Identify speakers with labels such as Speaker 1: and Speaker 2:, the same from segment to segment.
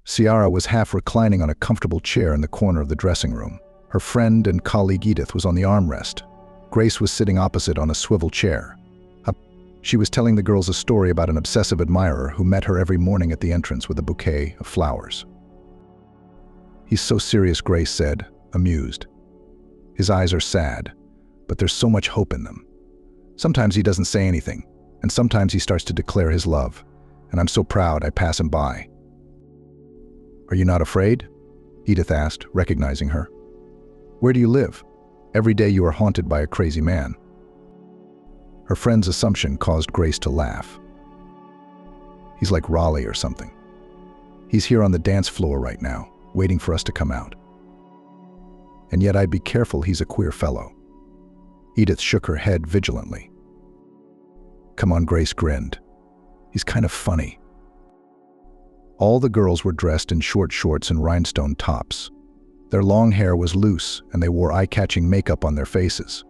Speaker 1: Ciara was half reclining on a comfortable chair in the corner of the dressing room. Her friend and colleague Edith was on the armrest. Grace was sitting opposite on a swivel chair. She was telling the girls a story about an obsessive admirer who met her every morning at the entrance with a bouquet of flowers. "He's so serious," Grace said, amused. "His eyes are sad, but there's so much hope in them. Sometimes he doesn't say anything, and sometimes he starts to declare his love, and I'm so proud I pass him by." "Are you not afraid?" Edith asked, recognizing her. "Where do you live? Every day you are haunted by a crazy man." Her friend's assumption caused Grace to laugh. "He's like Raleigh or something. He's here on the dance floor right now, waiting for us to come out. And yet I'd be careful, he's a queer fellow." Edith shook her head vigilantly. "Come on," Grace grinned. "He's kind of funny." All the girls were dressed in short shorts and rhinestone tops. Their long hair was loose, and they wore eye-catching makeup on their faces.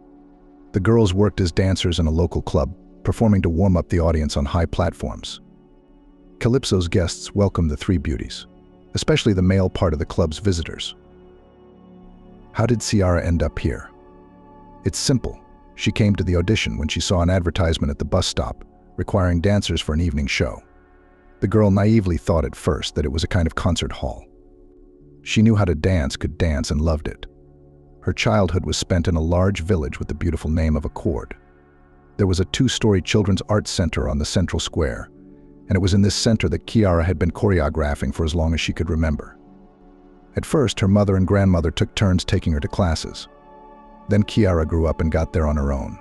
Speaker 1: The girls worked as dancers in a local club, performing to warm up the audience on high platforms. Calypso's guests welcomed the three beauties, especially the male part of the club's visitors. How did Ciara end up here? It's simple. She came to the audition when she saw an advertisement at the bus stop requiring dancers for an evening show. The girl naively thought at first that it was a kind of concert hall. She knew how to dance, could dance, and loved it. Her childhood was spent in a large village with the beautiful name of Accord. There was a 2-story children's arts center on the central square, and it was in this center that Ciara had been choreographing for as long as she could remember. At first, her mother and grandmother took turns taking her to classes. Then Ciara grew up and got there on her own.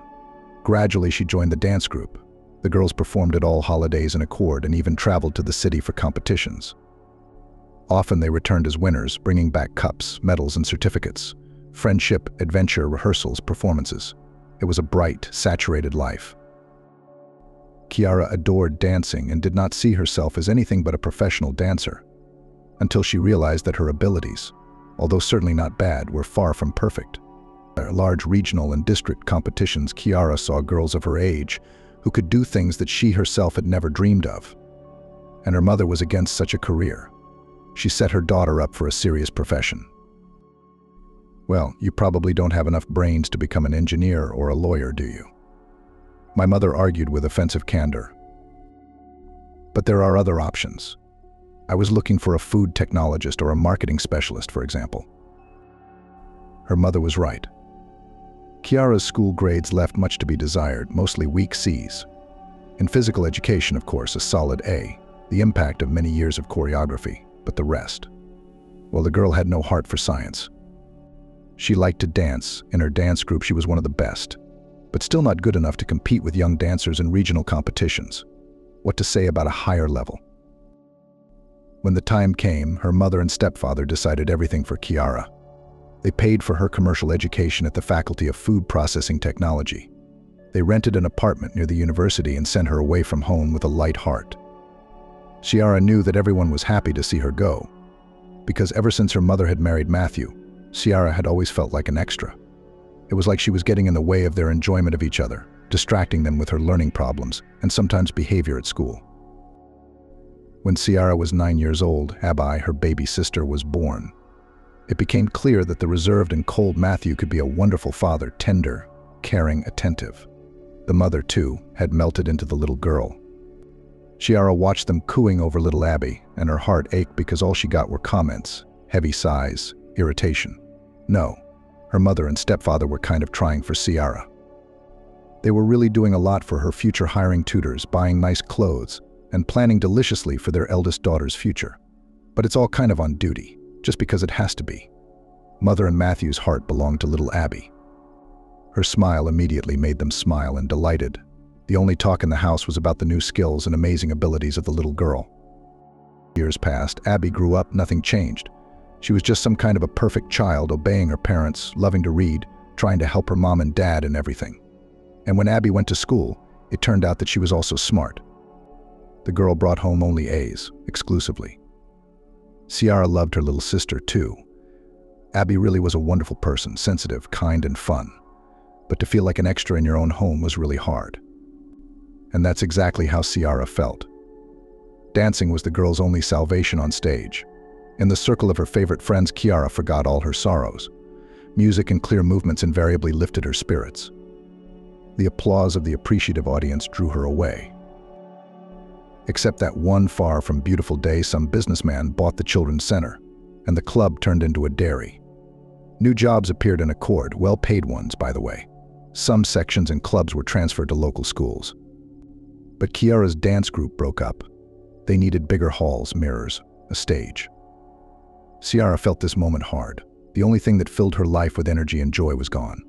Speaker 1: Gradually, she joined the dance group. The girls performed at all holidays in Accord and even traveled to the city for competitions. Often they returned as winners, bringing back cups, medals, and certificates. Friendship, adventure, rehearsals, performances. It was a bright, saturated life. Ciara adored dancing and did not see herself as anything but a professional dancer, until she realized that her abilities, although certainly not bad, were far from perfect. At large regional and district competitions, Ciara saw girls of her age who could do things that she herself had never dreamed of. And her mother was against such a career. She set her daughter up for a serious profession. "Well, you probably don't have enough brains to become an engineer or a lawyer, do you?" My mother argued with offensive candor. "But there are other options. I was looking for a food technologist or a marketing specialist, for example." Her mother was right. Ciara's school grades left much to be desired, mostly weak C's. In physical education, of course, a solid A, the impact of many years of choreography, but the rest. Well, the girl had no heart for science. She liked to dance. In her dance group, she was one of the best, but still not good enough to compete with young dancers in regional competitions. What to say about a higher level? When the time came, her mother and stepfather decided everything for Ciara. They paid for her commercial education at the Faculty of Food Processing Technology. They rented an apartment near the university and sent her away from home with a light heart. Ciara knew that everyone was happy to see her go, because ever since her mother had married Matthew, Ciara had always felt like an extra. It was like she was getting in the way of their enjoyment of each other, distracting them with her learning problems and sometimes behavior at school. When Ciara was 9 years old, Abby, her baby sister, was born. It became clear that the reserved and cold Matthew could be a wonderful father, tender, caring, attentive. The mother, too, had melted into the little girl. Ciara watched them cooing over little Abby, and her heart ached because all she got were comments, heavy sighs, irritation. No, her mother and stepfather were kind of trying for Ciara. They were really doing a lot for her future, hiring tutors, buying nice clothes, and planning deliciously for their eldest daughter's future. But it's all kind of on duty, just because it has to be. Mother and Matthew's heart belonged to little Abby. Her smile immediately made them smile and delighted. The only talk in the house was about the new skills and amazing abilities of the little girl. Years passed. Abby grew up, nothing changed. She was just some kind of a perfect child, obeying her parents, loving to read, trying to help her mom and dad in everything. And when Abby went to school, it turned out that she was also smart. The girl brought home only A's, exclusively. Ciara loved her little sister, too. Abby really was a wonderful person, sensitive, kind, and fun. But to feel like an extra in your own home was really hard. And that's exactly how Ciara felt. Dancing was the girl's only salvation on stage. In the circle of her favorite friends, Kiara forgot all her sorrows. Music and clear movements invariably lifted her spirits. The applause of the appreciative audience drew her away. Except that one far from beautiful day, some businessman bought the children's center, and the club turned into a dairy. New jobs appeared in accord, well-paid ones, by the way. Some sections and clubs were transferred to local schools. But Kiara's dance group broke up. They needed bigger halls, mirrors, a stage. Ciara felt this moment hard. The only thing that filled her life with energy and joy was gone.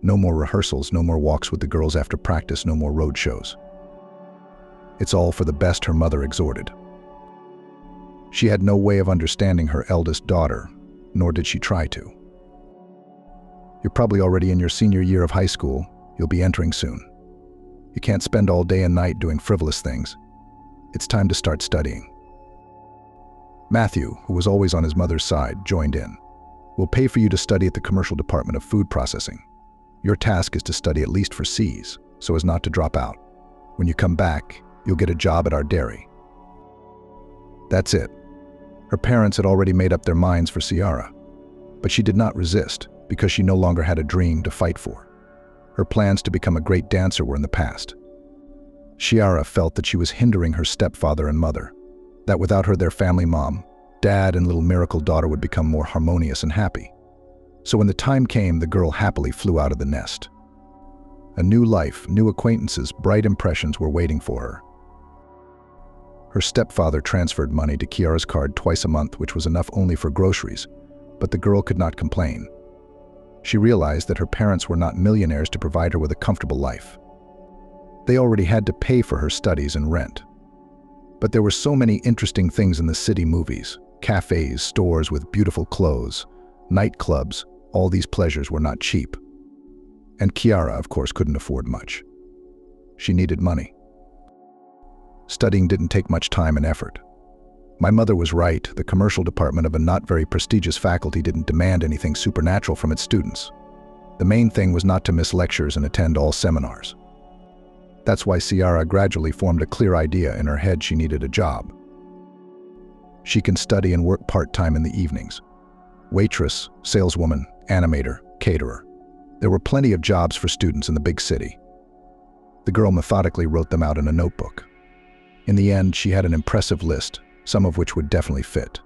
Speaker 1: No more rehearsals, no more walks with the girls after practice, no more road shows. It's all for the best, her mother exhorted. She had no way of understanding her eldest daughter, nor did she try to. You're probably already in your senior year of high school. You'll be entering soon. You can't spend all day and night doing frivolous things. It's time to start studying. Matthew, who was always on his mother's side, joined in. We'll pay for you to study at the commercial department of food processing. Your task is to study at least for C's, so as not to drop out. When you come back, you'll get a job at our dairy. That's it. Her parents had already made up their minds for Ciara, but she did not resist because she no longer had a dream to fight for. Her plans to become a great dancer were in the past. Ciara felt that she was hindering her stepfather and mother, that without her, their family mom, dad, and little miracle daughter would become more harmonious and happy. So when the time came, the girl happily flew out of the nest. A new life, new acquaintances, bright impressions were waiting for her. Her stepfather transferred money to Kiara's card twice a month, which was enough only for groceries, but the girl could not complain. She realized that her parents were not millionaires to provide her with a comfortable life. They already had to pay for her studies and rent. But there were so many interesting things in the city: movies, cafes, stores with beautiful clothes, nightclubs. All these pleasures were not cheap. And Kiara, of course, couldn't afford much. She needed money. Studying didn't take much time and effort. My mother was right. The commercial department of a not very prestigious faculty didn't demand anything supernatural from its students. The main thing was not to miss lectures and attend all seminars. That's why Ciara gradually formed a clear idea in her head: she needed a job. She can study and work part-time in the evenings. Waitress, saleswoman, animator, caterer. There were plenty of jobs for students in the big city. The girl methodically wrote them out in a notebook. In the end, she had an impressive list, some of which would definitely fit.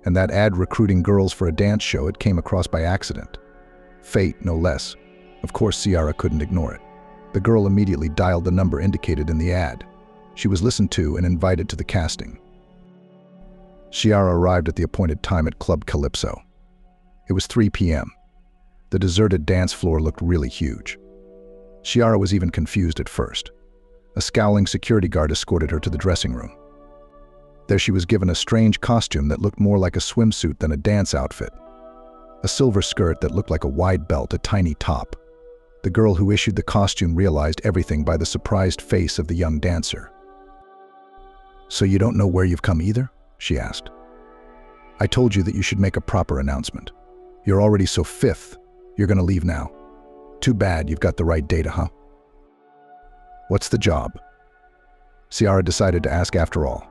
Speaker 1: And that ad recruiting girls for a dance show it came across by accident. Fate, no less. Of course, Ciara couldn't ignore it. The girl immediately dialed the number indicated in the ad. She was listened to and invited to the casting. Ciara arrived at the appointed time at Club Calypso. It was 3 p.m. The deserted dance floor looked really huge. Ciara was even confused at first. A scowling security guard escorted her to the dressing room. There she was given a strange costume that looked more like a swimsuit than a dance outfit. A silver skirt that looked like a wide belt, a tiny top. The girl who issued the costume realized everything by the surprised face of the young dancer. "So you don't know where you've come either?" she asked. "I told you that you should make a proper announcement. You're already so fifth. You're gonna leave now. Too bad, you've got the right data, huh?" "What's the job?" Ciara decided to ask after all.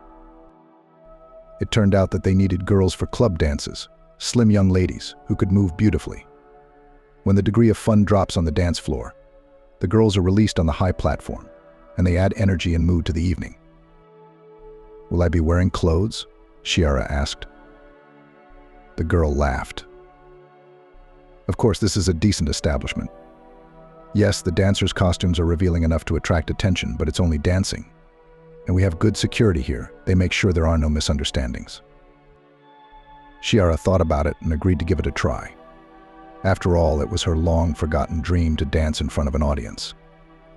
Speaker 1: It turned out that they needed girls for club dances, slim young ladies who could move beautifully. When the degree of fun drops on the dance floor, the girls are released on the high platform, and they add energy and mood to the evening. "Will I be wearing clothes?" Ciara asked. The girl laughed. "Of course, this is a decent establishment. Yes, the dancers' costumes are revealing enough to attract attention, but it's only dancing. And we have good security here. They make sure there are no misunderstandings." Ciara thought about it and agreed to give it a try. After all, it was her long-forgotten dream to dance in front of an audience.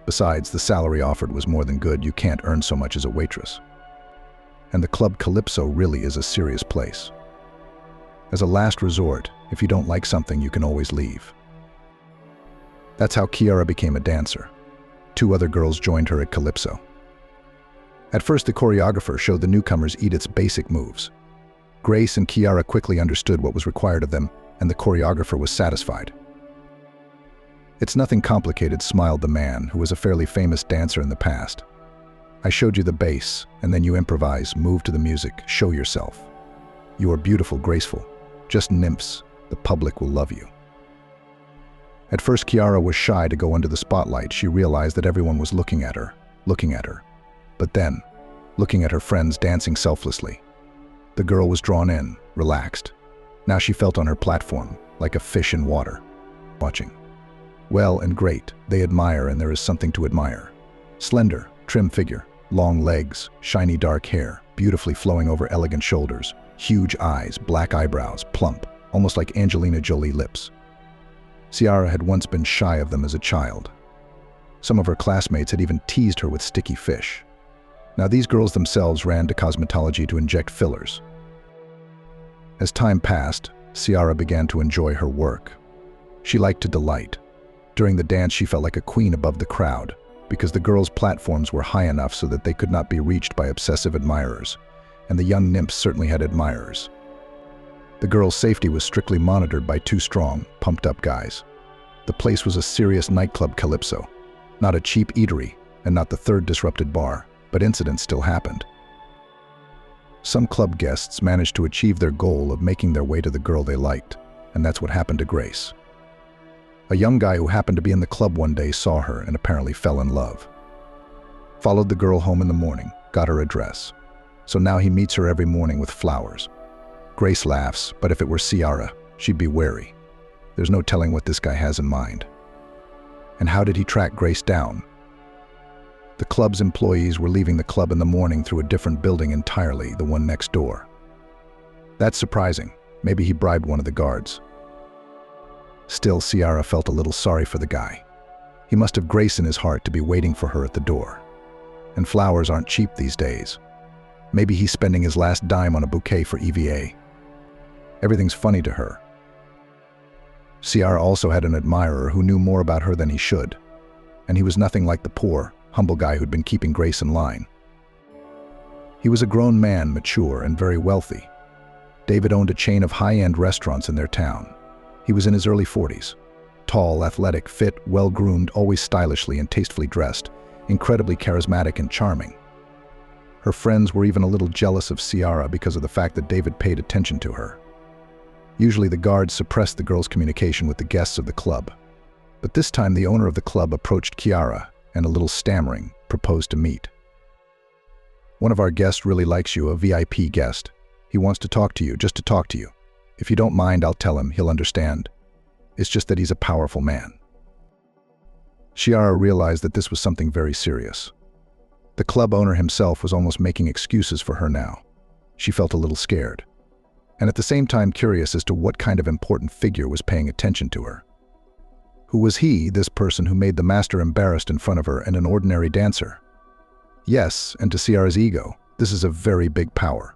Speaker 1: Besides, the salary offered was more than good. You can't earn so much as a waitress. And the Club Calypso really is a serious place. As a last resort, if you don't like something, you can always leave. That's how Ciara became a dancer. 2 other girls joined her at Calypso. At first, the choreographer showed the newcomers Edith's basic moves. Grace and Ciara quickly understood what was required of them, and the choreographer was satisfied. "It's nothing complicated," smiled the man, who was a fairly famous dancer in the past. "I showed you the base, and then you improvise, move to the music, show yourself. You are beautiful, graceful. Just nymphs. The public will love you. At first, Kiara was shy to go under the spotlight. She realized that everyone was looking at her. But then, looking at her friends dancing selflessly. The girl was drawn in, relaxed. Now she felt on her platform, like a fish in water, watching. Well and great, they admire, and there is something to admire. Slender, trim figure, long legs, shiny dark hair, beautifully flowing over elegant shoulders, huge eyes, black eyebrows, plump, almost like Angelina Jolie lips. Ciara had once been shy of them as a child. Some of her classmates had even teased her with sticky fish. Now these girls themselves ran to cosmetology to inject fillers. As time passed, Ciara began to enjoy her work. She liked to delight. During the dance, she felt like a queen above the crowd, because the girls' platforms were high enough so that they could not be reached by obsessive admirers, and the young nymphs certainly had admirers. The girls' safety was strictly monitored by two strong, pumped-up guys. The place was a serious nightclub calypso, not a cheap eatery, and not the third disrupted bar, but incidents still happened. Some club guests managed to achieve their goal of making their way to the girl they liked, and that's what happened to Grace. A young guy who happened to be in the club one day saw her and apparently fell in love. Followed the girl home in the morning, got her address. So now he meets her every morning with flowers. Grace laughs, but if it were Ciara, she'd be wary. There's no telling what this guy has in mind. And how did he track Grace down? The club's employees were leaving the club in the morning through a different building entirely, the one next door. That's surprising. Maybe he bribed one of the guards. Still, Ciara felt a little sorry for the guy. He must have Grace in his heart to be waiting for her at the door. And flowers aren't cheap these days. Maybe he's spending his last dime on a bouquet for EVA. Everything's funny to her. Ciara also had an admirer who knew more about her than he should. And he was nothing like the poor, humble guy who'd been keeping Grace in line. He was a grown man, mature and very wealthy. David owned a chain of high-end restaurants in their town. He was in his early 40s. Tall, athletic, fit, well-groomed, always stylishly and tastefully dressed, incredibly charismatic and charming. Her friends were even a little jealous of Ciara because of the fact that David paid attention to her. Usually the guards suppressed the girl's communication with the guests of the club. But this time the owner of the club approached Ciara and, a little stammering, proposed to meet. "One of our guests really likes you, a VIP guest. He wants to talk to you, just to talk to you. If you don't mind, I'll tell him, he'll understand. It's just that he's a powerful man." Ciara realized that this was something very serious. The club owner himself was almost making excuses for her now. She felt a little scared, and at the same time curious as to what kind of important figure was paying attention to her. Who was he, this person who made the master embarrassed in front of her and an ordinary dancer? Yes, and to Ciara's ego, this is a very big power.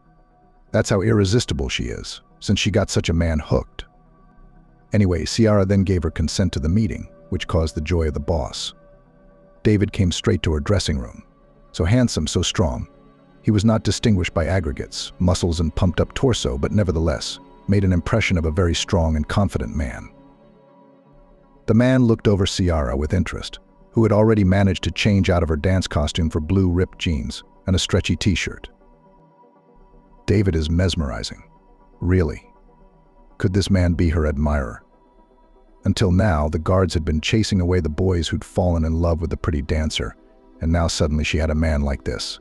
Speaker 1: That's how irresistible she is, since she got such a man hooked. Anyway, Ciara then gave her consent to the meeting, which caused the joy of the boss. David came straight to her dressing room. So handsome, so strong. He was not distinguished by aggregates, muscles and pumped-up torso, but nevertheless made an impression of a very strong and confident man. The man looked over Ciara with interest, who had already managed to change out of her dance costume for blue ripped jeans and a stretchy t-shirt. David is mesmerizing. Really. Could this man be her admirer? Until now, the guards had been chasing away the boys who'd fallen in love with the pretty dancer, and now suddenly she had a man like this.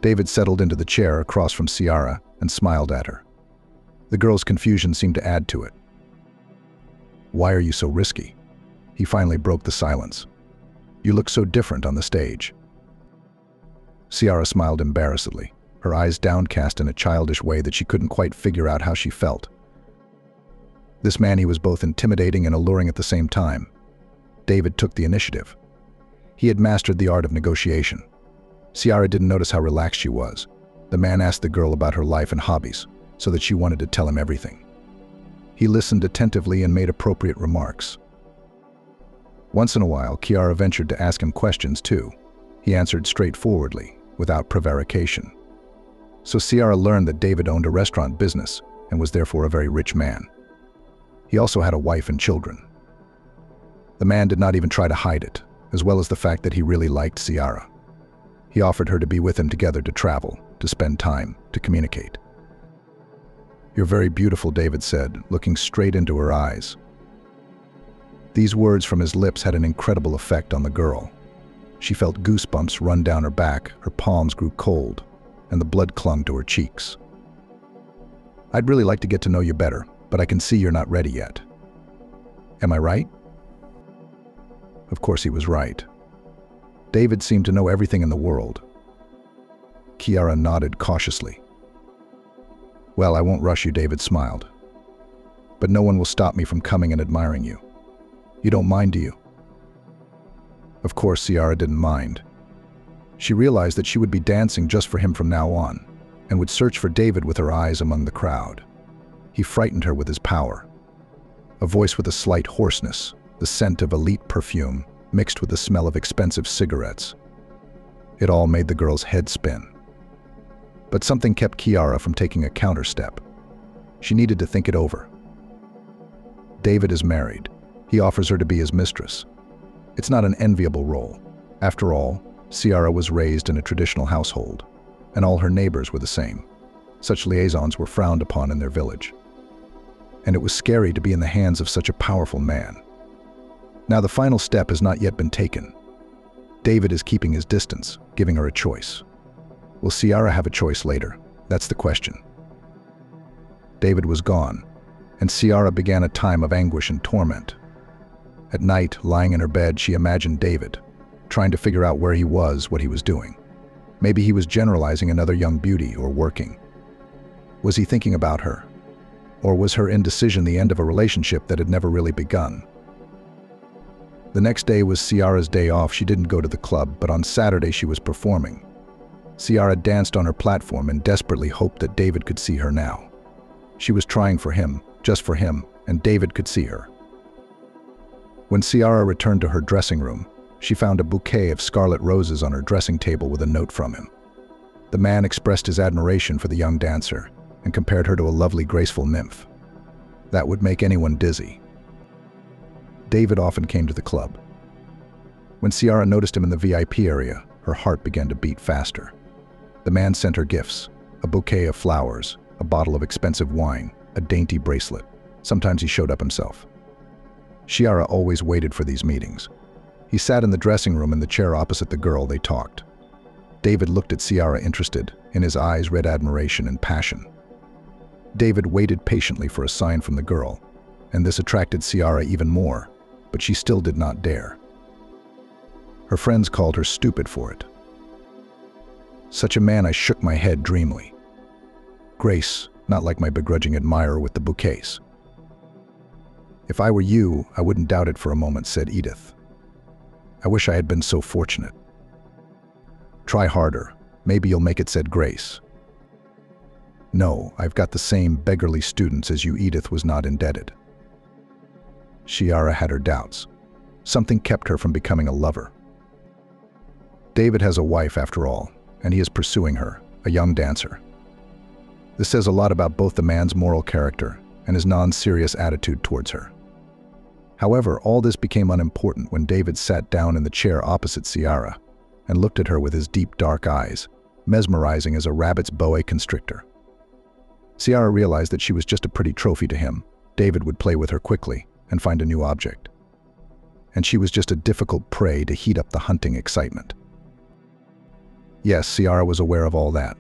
Speaker 1: David settled into the chair across from Ciara and smiled at her. The girl's confusion seemed to add to it. "Why are you so risky?" He finally broke the silence. "You look so different on the stage." Ciara smiled embarrassedly, her eyes downcast in a childish way that she couldn't quite figure out how she felt. This man, he was both intimidating and alluring at the same time. David took the initiative. He had mastered the art of negotiation. Ciara didn't notice how relaxed she was. The man asked the girl about her life and hobbies, so that she wanted to tell him everything. He listened attentively and made appropriate remarks. Once in a while, Ciara ventured to ask him questions too. He answered straightforwardly, without prevarication. So Ciara learned that David owned a restaurant business and was therefore a very rich man. He also had a wife and children. The man did not even try to hide it, as well as the fact that he really liked Ciara. He offered her to be with him together, to travel, to spend time, to communicate. "You're very beautiful," David said, looking straight into her eyes. These words from his lips had an incredible effect on the girl. She felt goosebumps run down her back, her palms grew cold, and the blood clung to her cheeks. "I'd really like to get to know you better, but I can see you're not ready yet. Am I right?" Of course he was right. David seemed to know everything in the world. Kiara nodded cautiously. "Well, I won't rush you," David smiled. "But no one will stop me from coming and admiring you. You don't mind, do you?" Of course, Ciara didn't mind. She realized that she would be dancing just for him from now on, and would search for David with her eyes among the crowd. He frightened her with his power. A voice with a slight hoarseness, the scent of elite perfume, mixed with the smell of expensive cigarettes. It all made the girl's head spin. But something kept Kiara from taking a counter-step. She needed to think it over. David is married. He offers her to be his mistress. It's not an enviable role. After all, Ciara was raised in a traditional household, and all her neighbors were the same. Such liaisons were frowned upon in their village. And it was scary to be in the hands of such a powerful man. Now the final step has not yet been taken. David is keeping his distance, giving her a choice. Will Ciara have a choice later? That's the question. David was gone, and Ciara began a time of anguish and torment. At night, lying in her bed, she imagined David, trying to figure out where he was, what he was doing. Maybe he was generalizing another young beauty or working. Was he thinking about her? Or was her indecision the end of a relationship that had never really begun? The next day was Ciara's day off. She didn't go to the club, but on Saturday she was performing. Ciara danced on her platform and desperately hoped that David could see her now. She was trying for him, just for him, and David could see her. When Ciara returned to her dressing room, she found a bouquet of scarlet roses on her dressing table with a note from him. The man expressed his admiration for the young dancer and compared her to a lovely, graceful nymph. That would make anyone dizzy. David often came to the club. When Ciara noticed him in the VIP area, her heart began to beat faster. The man sent her gifts, a bouquet of flowers, a bottle of expensive wine, a dainty bracelet. Sometimes he showed up himself. Ciara always waited for these meetings. He sat in the dressing room in the chair opposite the girl. They talked. David looked at Ciara interested. In his eyes read admiration and passion. David waited patiently for a sign from the girl, and this attracted Ciara even more, but she still did not dare. Her friends called her stupid for it. Such a man, I shook my head dreamily. Grace, not like my begrudging admirer with the bouquets. If I were you, I wouldn't doubt it for a moment, said Edith. I wish I had been so fortunate. Try harder. Maybe you'll make it, said Grace. No, I've got the same beggarly students as you. Edith was not indebted. Ciara had her doubts. Something kept her from becoming a lover. David has a wife after all, and he is pursuing her, a young dancer. This says a lot about both the man's moral character and his non-serious attitude towards her. However, all this became unimportant when David sat down in the chair opposite Ciara and looked at her with his deep, dark eyes, mesmerizing as a rabbit's boa constrictor. Ciara realized that she was just a pretty trophy to him. David would play with her quickly and find a new object. And she was just a difficult prey to heat up the hunting excitement. Yes, Ciara was aware of all that.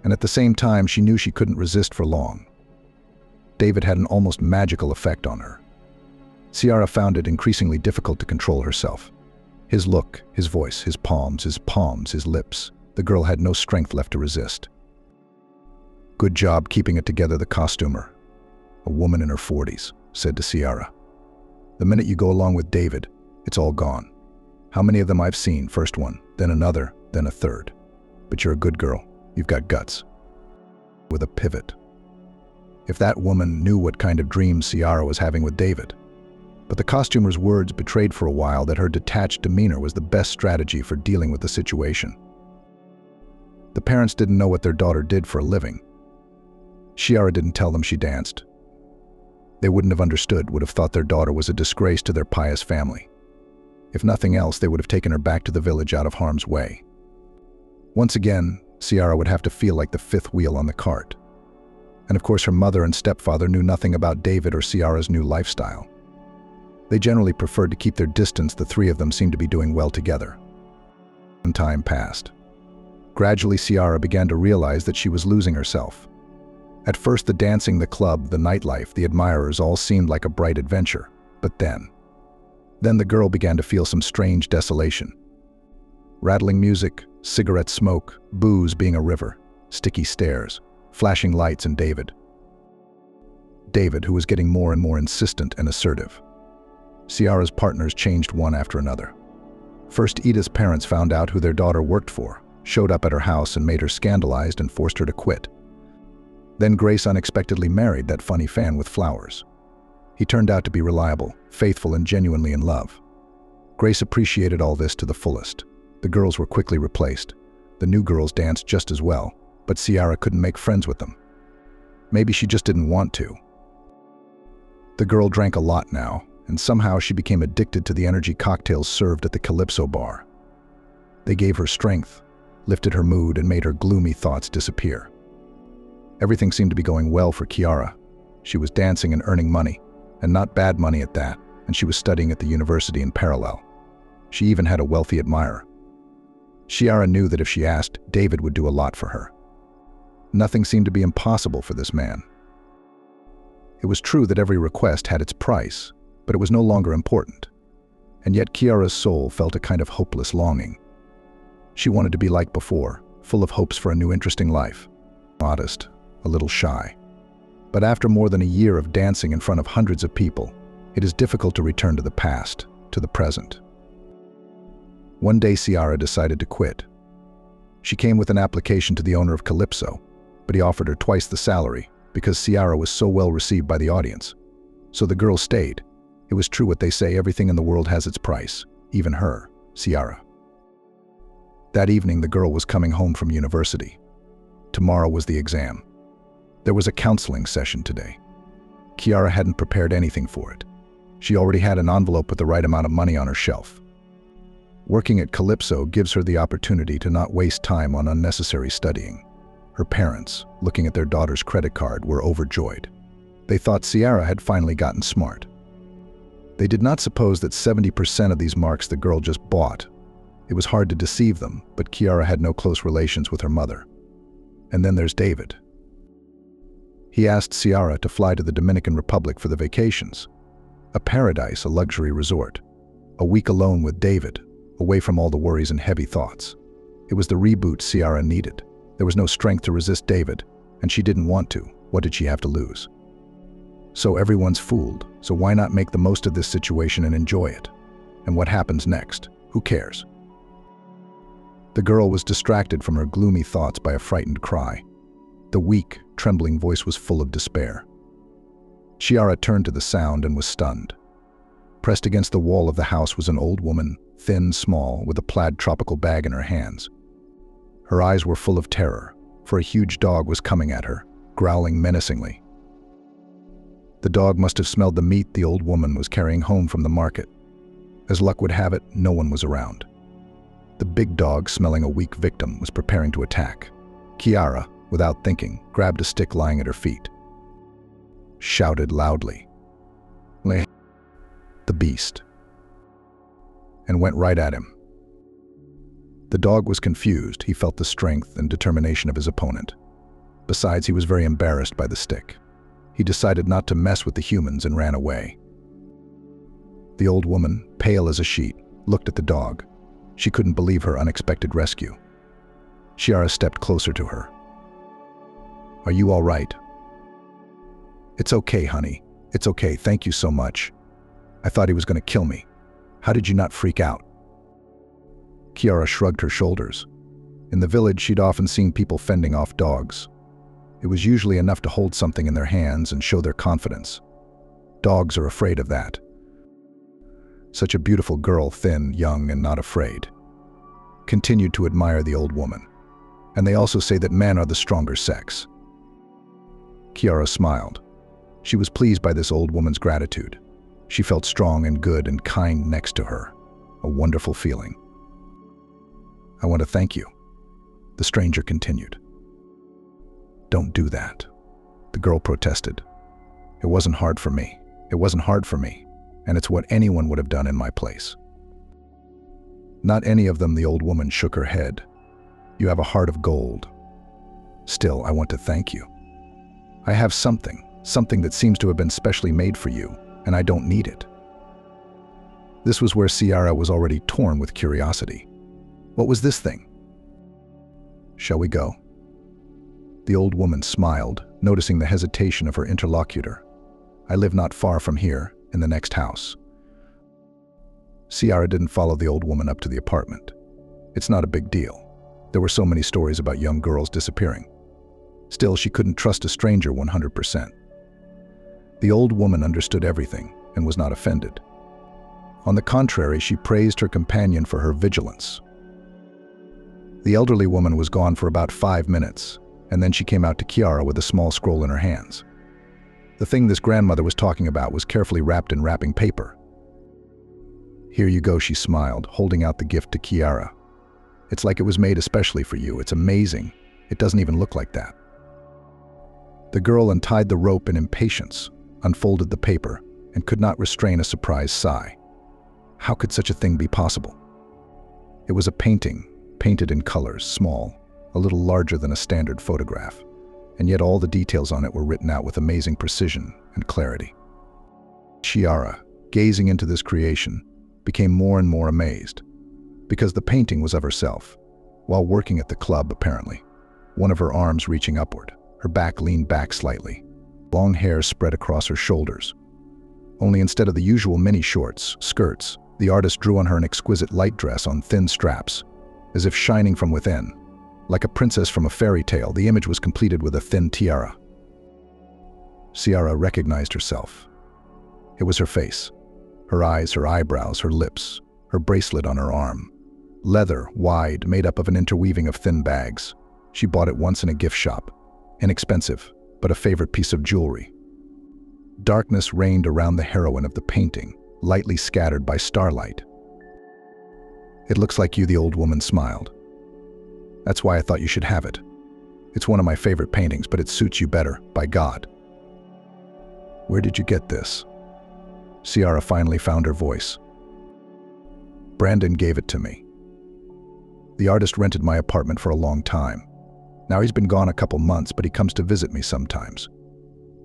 Speaker 1: And at the same time, she knew she couldn't resist for long. David had an almost magical effect on her. Ciara found it increasingly difficult to control herself. His look, his voice, his palms, his lips. The girl had no strength left to resist. Good job keeping it together, the costumer, a woman in her 40s, said to Ciara. The minute you go along with David, it's all gone. How many of them I've seen, first one, then another, then a third. But you're a good girl. You've got guts. With a pivot. If that woman knew what kind of dreams Ciara was having with David. But the costumer's words betrayed for a while that her detached demeanor was the best strategy for dealing with the situation. The parents didn't know what their daughter did for a living. Ciara didn't tell them she danced. They wouldn't have understood, would have thought their daughter was a disgrace to their pious family. If nothing else, they would have taken her back to the village out of harm's way. Once again, Ciara would have to feel like the fifth wheel on the cart. And of course her mother and stepfather knew nothing about David or Ciara's new lifestyle. They generally preferred to keep their distance. The three of them seemed to be doing well together. And time passed. Gradually Ciara began to realize that she was losing herself. At first the dancing, the club, the nightlife, the admirers all seemed like a bright adventure. But then the girl began to feel some strange desolation. Rattling music, cigarette smoke, booze being a river, sticky stares, flashing lights, and David, who was getting more and more insistent and assertive. Ciara's partners changed one after another. First, Edith's parents found out who their daughter worked for, showed up at her house and made her scandalized and forced her to quit. Then Grace unexpectedly married that funny fan with flowers. He turned out to be reliable, faithful, and genuinely in love. Grace appreciated all this to the fullest. The girls were quickly replaced. The new girls danced just as well, but Ciara couldn't make friends with them. Maybe she just didn't want to. The girl drank a lot now, and somehow she became addicted to the energy cocktails served at the Calypso bar. They gave her strength, lifted her mood, and made her gloomy thoughts disappear. Everything seemed to be going well for Ciara. She was dancing and earning money, and not bad money at that, and she was studying at the university in parallel. She even had a wealthy admirer. Ciara knew that if she asked, David would do a lot for her. Nothing seemed to be impossible for this man. It was true that every request had its price, but it was no longer important. And yet Ciara's soul felt a kind of hopeless longing. She wanted to be like before, full of hopes for a new interesting life. Modest, a little shy. But after more than a year of dancing in front of hundreds of people, it is difficult to return to the past, to the present. One day Ciara decided to quit. She came with an application to the owner of Calypso, but he offered her twice the salary because Ciara was so well received by the audience. So the girl stayed. It was true what they say, everything in the world has its price, even her, Ciara. That evening the girl was coming home from university. Tomorrow was the exam. There was a counseling session today. Ciara hadn't prepared anything for it. She already had an envelope with the right amount of money on her shelf. Working at Calypso gives her the opportunity to not waste time on unnecessary studying. Her parents, looking at their daughter's credit card, were overjoyed. They thought Ciara had finally gotten smart. They did not suppose that 70% of these marks the girl just bought. It was hard to deceive them, but Ciara had no close relations with her mother. And then there's David. He asked Ciara to fly to the Dominican Republic for the vacations. A paradise, a luxury resort. A week alone with David, away from all the worries and heavy thoughts. It was the reboot Ciara needed. There was no strength to resist David, and she didn't want to. What did she have to lose? So everyone's fooled, so why not make the most of this situation and enjoy it? And what happens next? Who cares? The girl was distracted from her gloomy thoughts by a frightened cry. The weak, trembling voice was full of despair. Ciara turned to the sound and was stunned. Pressed against the wall of the house was an old woman, thin, small, with a plaid tropical bag in her hands. Her eyes were full of terror, for a huge dog was coming at her, growling menacingly. The dog must have smelled the meat the old woman was carrying home from the market. As luck would have it, no one was around. The big dog, smelling a weak victim, was preparing to attack. Ciara, without thinking, grabbed a stick lying at her feet. Shouted loudly, "The beast," and went right at him. The dog was confused. He felt the strength and determination of his opponent. Besides, he was very embarrassed by the stick. He decided not to mess with the humans and ran away. The old woman, pale as a sheet, looked at the dog. She couldn't believe her unexpected rescue. Ciara stepped closer to her. "Are you all right?" "It's okay, honey. It's okay. Thank you so much. I thought he was going to kill me. How did you not freak out?" Ciara shrugged her shoulders. In the village, she'd often seen people fending off dogs. It was usually enough to hold something in their hands and show their confidence. Dogs are afraid of that. Such a beautiful girl, thin, young, and not afraid. Continued to admire the old woman. And they also say that men are the stronger sex. Ciara smiled. She was pleased by this old woman's gratitude. She felt strong and good and kind next to her. A wonderful feeling. "I want to thank you," the stranger continued. "Don't do that." The The girl protested. It wasn't hard for me. It wasn't hard for me. And it's what anyone would have done in my place. Not any of them, the old woman shook her head. You have a heart of gold. Still, I want to thank you. I have something that seems to have been specially made for you, and I don't need it. This was where Ciara was already torn with curiosity. What was this thing? Shall we go? The old woman smiled, noticing the hesitation of her interlocutor. I live not far from here, in the next house. Ciara didn't follow the old woman up to the apartment. It's not a big deal. There were so many stories about young girls disappearing. Still, she couldn't trust a stranger 100%. The old woman understood everything and was not offended. On the contrary, she praised her companion for her vigilance. The elderly woman was gone for about 5 minutes, and then she came out to Ciara with a small scroll in her hands. The thing this grandmother was talking about was carefully wrapped in wrapping paper. Here you go, she smiled, holding out the gift to Ciara. It's like it was made especially for you. It's amazing. It doesn't even look like that. The girl untied the rope in impatience, unfolded the paper, and could not restrain a surprised sigh. How could such a thing be possible? It was a painting, painted in colors, small, a little larger than a standard photograph, and yet all the details on it were written out with amazing precision and clarity. Ciara, gazing into this creation, became more and more amazed, because the painting was of herself, while working at the club apparently, one of her arms reaching upward, her back leaned back slightly, long hair spread across her shoulders. Only instead of the usual mini shorts, skirts, the artist drew on her an exquisite light dress on thin straps, as if shining from within. Like a princess from a fairy tale, the image was completed with a thin tiara. Ciara recognized herself. It was her face, her eyes, her eyebrows, her lips, her bracelet on her arm. Leather, wide, made up of an interweaving of thin bags. She bought it once in a gift shop. Inexpensive, but a favorite piece of jewelry. Darkness reigned around the heroine of the painting, lightly scattered by starlight. It looks like you, the old woman smiled. That's why I thought you should have it. It's one of my favorite paintings, but it suits you better, by God. Where did you get this? Ciara finally found her voice. Brandon gave it to me. The artist rented my apartment for a long time. Now he's been gone a couple months, but he comes to visit me sometimes.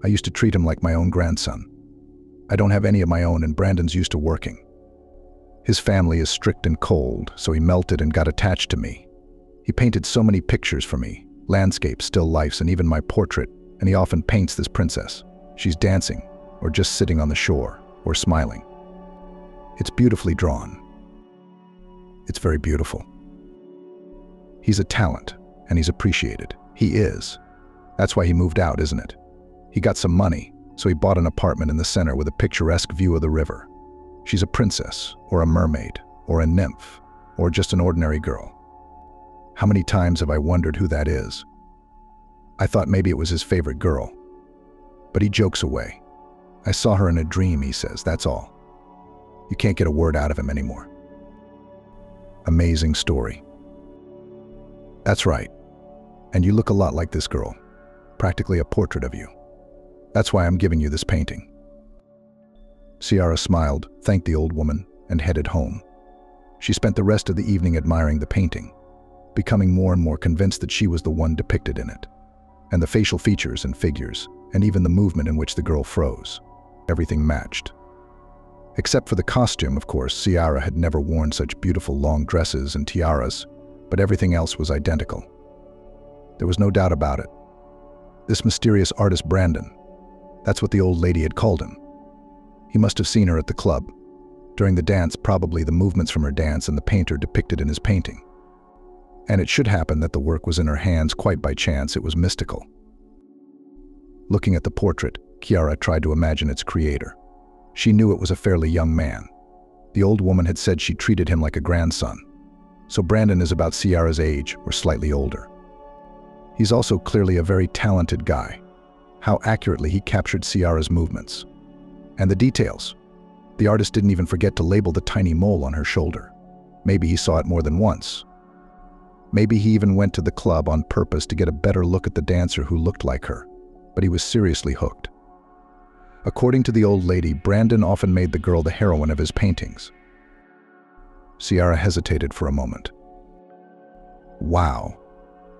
Speaker 1: I used to treat him like my own grandson. I don't have any of my own, and Brandon's used to working. His family is strict and cold, so he melted and got attached to me. He painted so many pictures for me, landscapes, still lifes, and even my portrait, and he often paints this princess. She's dancing, or just sitting on the shore, or smiling. It's beautifully drawn. It's very beautiful. He's a talent, and he's appreciated. He is. That's why he moved out, isn't it? He got some money, so he bought an apartment in the center with a picturesque view of the river. She's a princess, or a mermaid, or a nymph, or just an ordinary girl. How many times have I wondered who that is? I thought maybe it was his favorite girl. But he jokes away. I saw her in a dream, he says, that's all. You can't get a word out of him anymore. Amazing story. That's right. And you look a lot like this girl. Practically a portrait of you. That's why I'm giving you this painting. Ciara smiled, thanked the old woman, and headed home. She spent the rest of the evening admiring the painting, becoming more and more convinced that she was the one depicted in it. And the facial features and figures, and even the movement in which the girl froze. Everything matched. Except for the costume, of course. Ciara had never worn such beautiful long dresses and tiaras, but everything else was identical. There was no doubt about it. This mysterious artist Brandon, that's what the old lady had called him. He must have seen her at the club. During the dance, probably the movements from her dance and the painter depicted in his painting. And it should happen that the work was in her hands quite by chance. It was mystical. Looking at the portrait, Ciara tried to imagine its creator. She knew it was a fairly young man. The old woman had said she treated him like a grandson. So Brandon is about Ciara's age or slightly older. He's also clearly a very talented guy. How accurately he captured Ciara's movements. And the details. The artist didn't even forget to label the tiny mole on her shoulder. Maybe he saw it more than once. Maybe he even went to the club on purpose to get a better look at the dancer who looked like her. but he was seriously hooked. According to the old lady, Brandon often made the girl the heroine of his paintings. Ciara hesitated for a moment. Wow.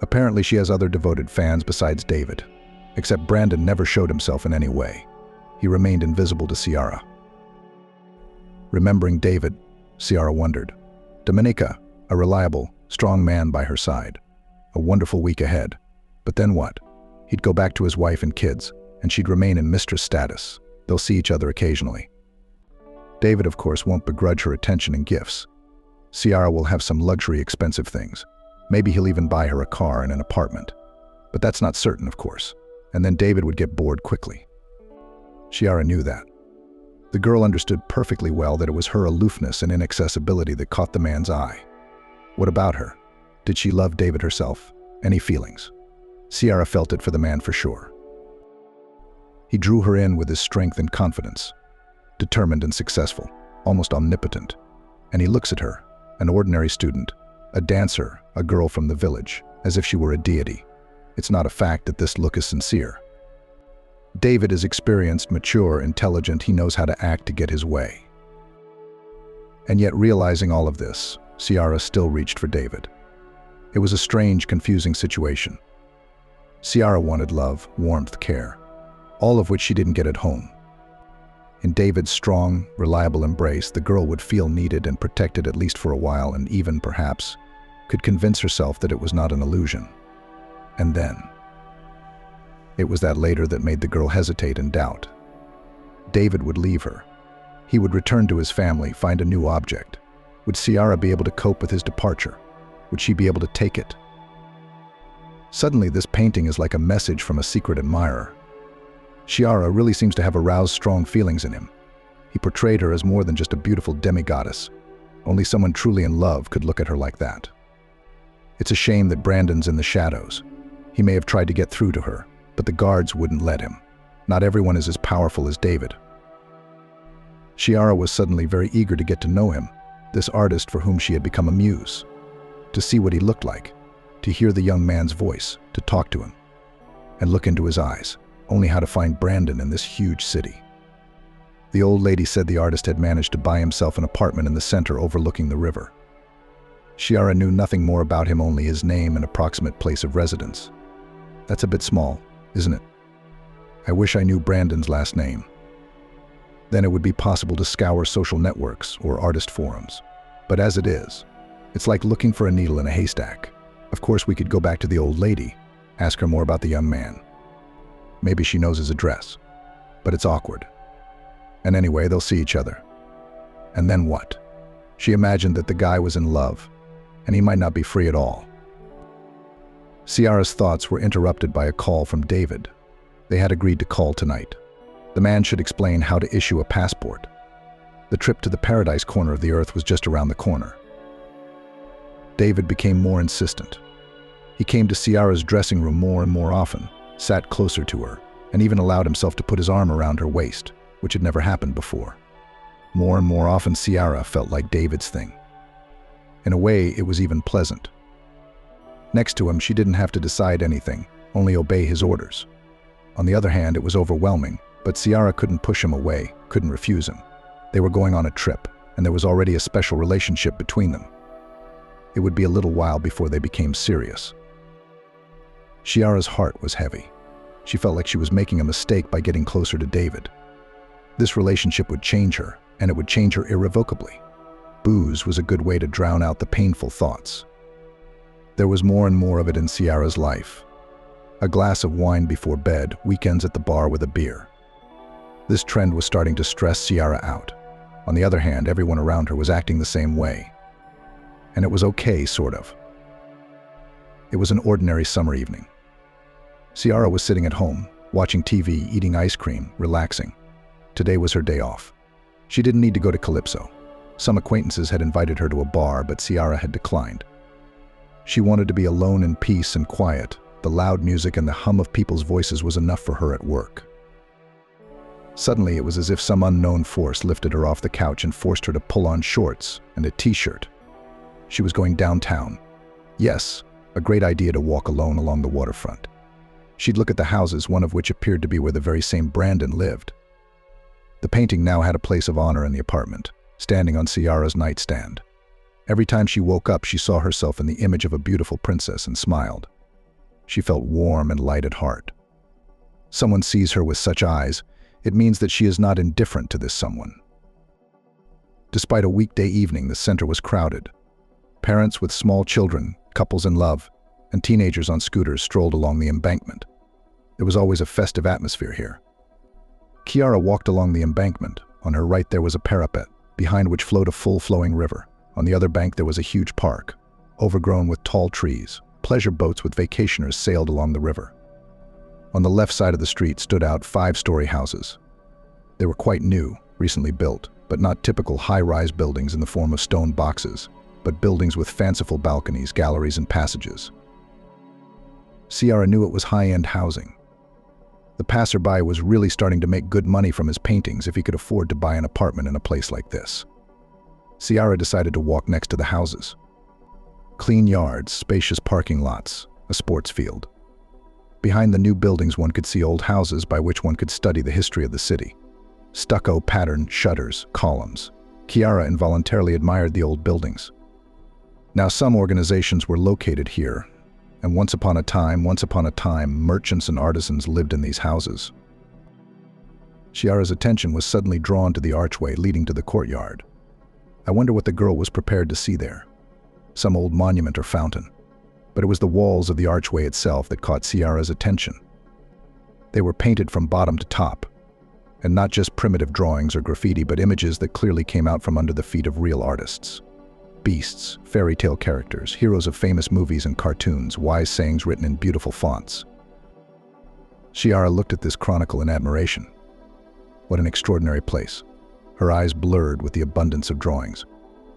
Speaker 1: Apparently she has other devoted fans besides David, except Brandon never showed himself in any way. He remained invisible to Ciara. Remembering David, Ciara wondered. Dominica, a reliable, strong man by her side. A wonderful week ahead. But then what? He'd go back to his wife and kids, and she'd remain in mistress status. They'll see each other occasionally. David, of course, won't begrudge her attention and gifts. Ciara will have some luxury, expensive things. Maybe he'll even buy her a car and an apartment. But that's not certain, of course. And then David would get bored quickly. Ciara knew that. The girl understood perfectly well that it was her aloofness and inaccessibility that caught the man's eye. What about her? Did she love David herself? Any feelings? Ciara felt it for the man for sure. He drew her in with his strength and confidence. Determined and successful, almost omnipotent. And he looks at her, an ordinary student, a dancer, a girl from the village, as if she were a deity. It's not a fact that this look is sincere. David is experienced, mature, intelligent. He knows how to act to get his way. And yet, realizing all of this, Ciara still reached for David. It was a strange, confusing situation. Ciara wanted love, warmth, care, all of which she didn't get at home. In David's strong, reliable embrace, the girl would feel needed and protected at least for a while, and even, perhaps, could convince herself that it was not an illusion. And then, it was that later that made the girl hesitate and doubt. David would leave her. He would return to his family, find a new object. Would Ciara be able to cope with his departure? Would she be able to take it? Suddenly, this painting is like a message from a secret admirer. Ciara really seems to have aroused strong feelings in him. He portrayed her as more than just a beautiful demigoddess. Only someone truly in love could look at her like that. It's a shame that Brandon's in the shadows. He may have tried to get through to her, but the guards wouldn't let him. Not everyone is as powerful as David. Ciara was suddenly very eager to get to know him, this artist for whom she had become a muse. To see what he looked like, to hear the young man's voice, to talk to him, and look into his eyes, only how to find Brandon in this huge city. The old lady said the artist had managed to buy himself an apartment in the center overlooking the river. Ciara knew nothing more about him, only his name and approximate place of residence. That's a bit small, isn't it? I wish I knew Brandon's last name. Then it would be possible to scour social networks or artist forums. But as it is, it's like looking for a needle in a haystack. Of course, we could go back to the old lady, ask her more about the young man. Maybe she knows his address, but it's awkward. And anyway, they'll see each other. And then what? She imagined that the guy was in love, and he might not be free at all. Ciara's thoughts were interrupted by a call from David. They had agreed to call tonight. The man should explain how to issue a passport. The trip to the paradise corner of the earth was just around the corner. David became more insistent. He came to Ciara's dressing room more and more often, sat closer to her, and even allowed himself to put his arm around her waist, which had never happened before. More and more often, Ciara felt like David's thing. In a way, it was even pleasant. Next to him, she didn't have to decide anything, only obey his orders. On the other hand, it was overwhelming, but Ciara couldn't push him away, couldn't refuse him. They were going on a trip, and there was already a special relationship between them. It would be a little while before they became serious. Ciara's heart was heavy. She felt like she was making a mistake by getting closer to David. This relationship would change her, and it would change her irrevocably. Booze was a good way to drown out the painful thoughts. There was more and more of it in Ciara's life. A glass of wine before bed, weekends at the bar with a beer. This trend was starting to stress Ciara out. On the other hand, everyone around her was acting the same way. And it was okay, sort of. It was an ordinary summer evening. Ciara was sitting at home, watching TV, eating ice cream, relaxing. Today was her day off. She didn't need to go to Calypso. Some acquaintances had invited her to a bar, but Ciara had declined. She wanted to be alone in peace and quiet. The loud music and the hum of people's voices was enough for her at work. Suddenly, it was as if some unknown force lifted her off the couch and forced her to pull on shorts and a t-shirt. She was going downtown. Yes, a great idea to walk alone along the waterfront. She'd look at the houses, one of which appeared to be where the very same Brandon lived. The painting now had a place of honor in the apartment, standing on Ciara's nightstand. Every time she woke up, she saw herself in the image of a beautiful princess and smiled. She felt warm and light at heart. Someone sees her with such eyes, it means that she is not indifferent to this someone. Despite a weekday evening, the center was crowded. Parents with small children, couples in love, and teenagers on scooters strolled along the embankment. There was always a festive atmosphere here. Ciara walked along the embankment. On her right there was a parapet, behind which flowed a full-flowing river. On the other bank there was a huge park, overgrown with tall trees. Pleasure boats with vacationers sailed along the river. On the left side of the street stood out 5-story houses. They were quite new, recently built, but not typical high-rise buildings in the form of stone boxes, but buildings with fanciful balconies, galleries, and passages. Ciara knew it was high-end housing. The passerby was really starting to make good money from his paintings if he could afford to buy an apartment in a place like this. Ciara decided to walk next to the houses. Clean yards, spacious parking lots, a sports field. Behind the new buildings one could see old houses by which one could study the history of the city. Stucco patterned shutters, columns. Ciara involuntarily admired the old buildings. Now some organizations were located here, and once upon a time, merchants and artisans lived in these houses. Ciara's attention was suddenly drawn to the archway leading to the courtyard. I wonder what the girl was prepared to see there. Some old monument or fountain. But it was the walls of the archway itself that caught Ciara's attention. They were painted from bottom to top, and not just primitive drawings or graffiti, but images that clearly came out from under the feet of real artists. Beasts, fairy tale characters, heroes of famous movies and cartoons, wise sayings written in beautiful fonts. Ciara looked at this chronicle in admiration. What an extraordinary place. Her eyes blurred with the abundance of drawings.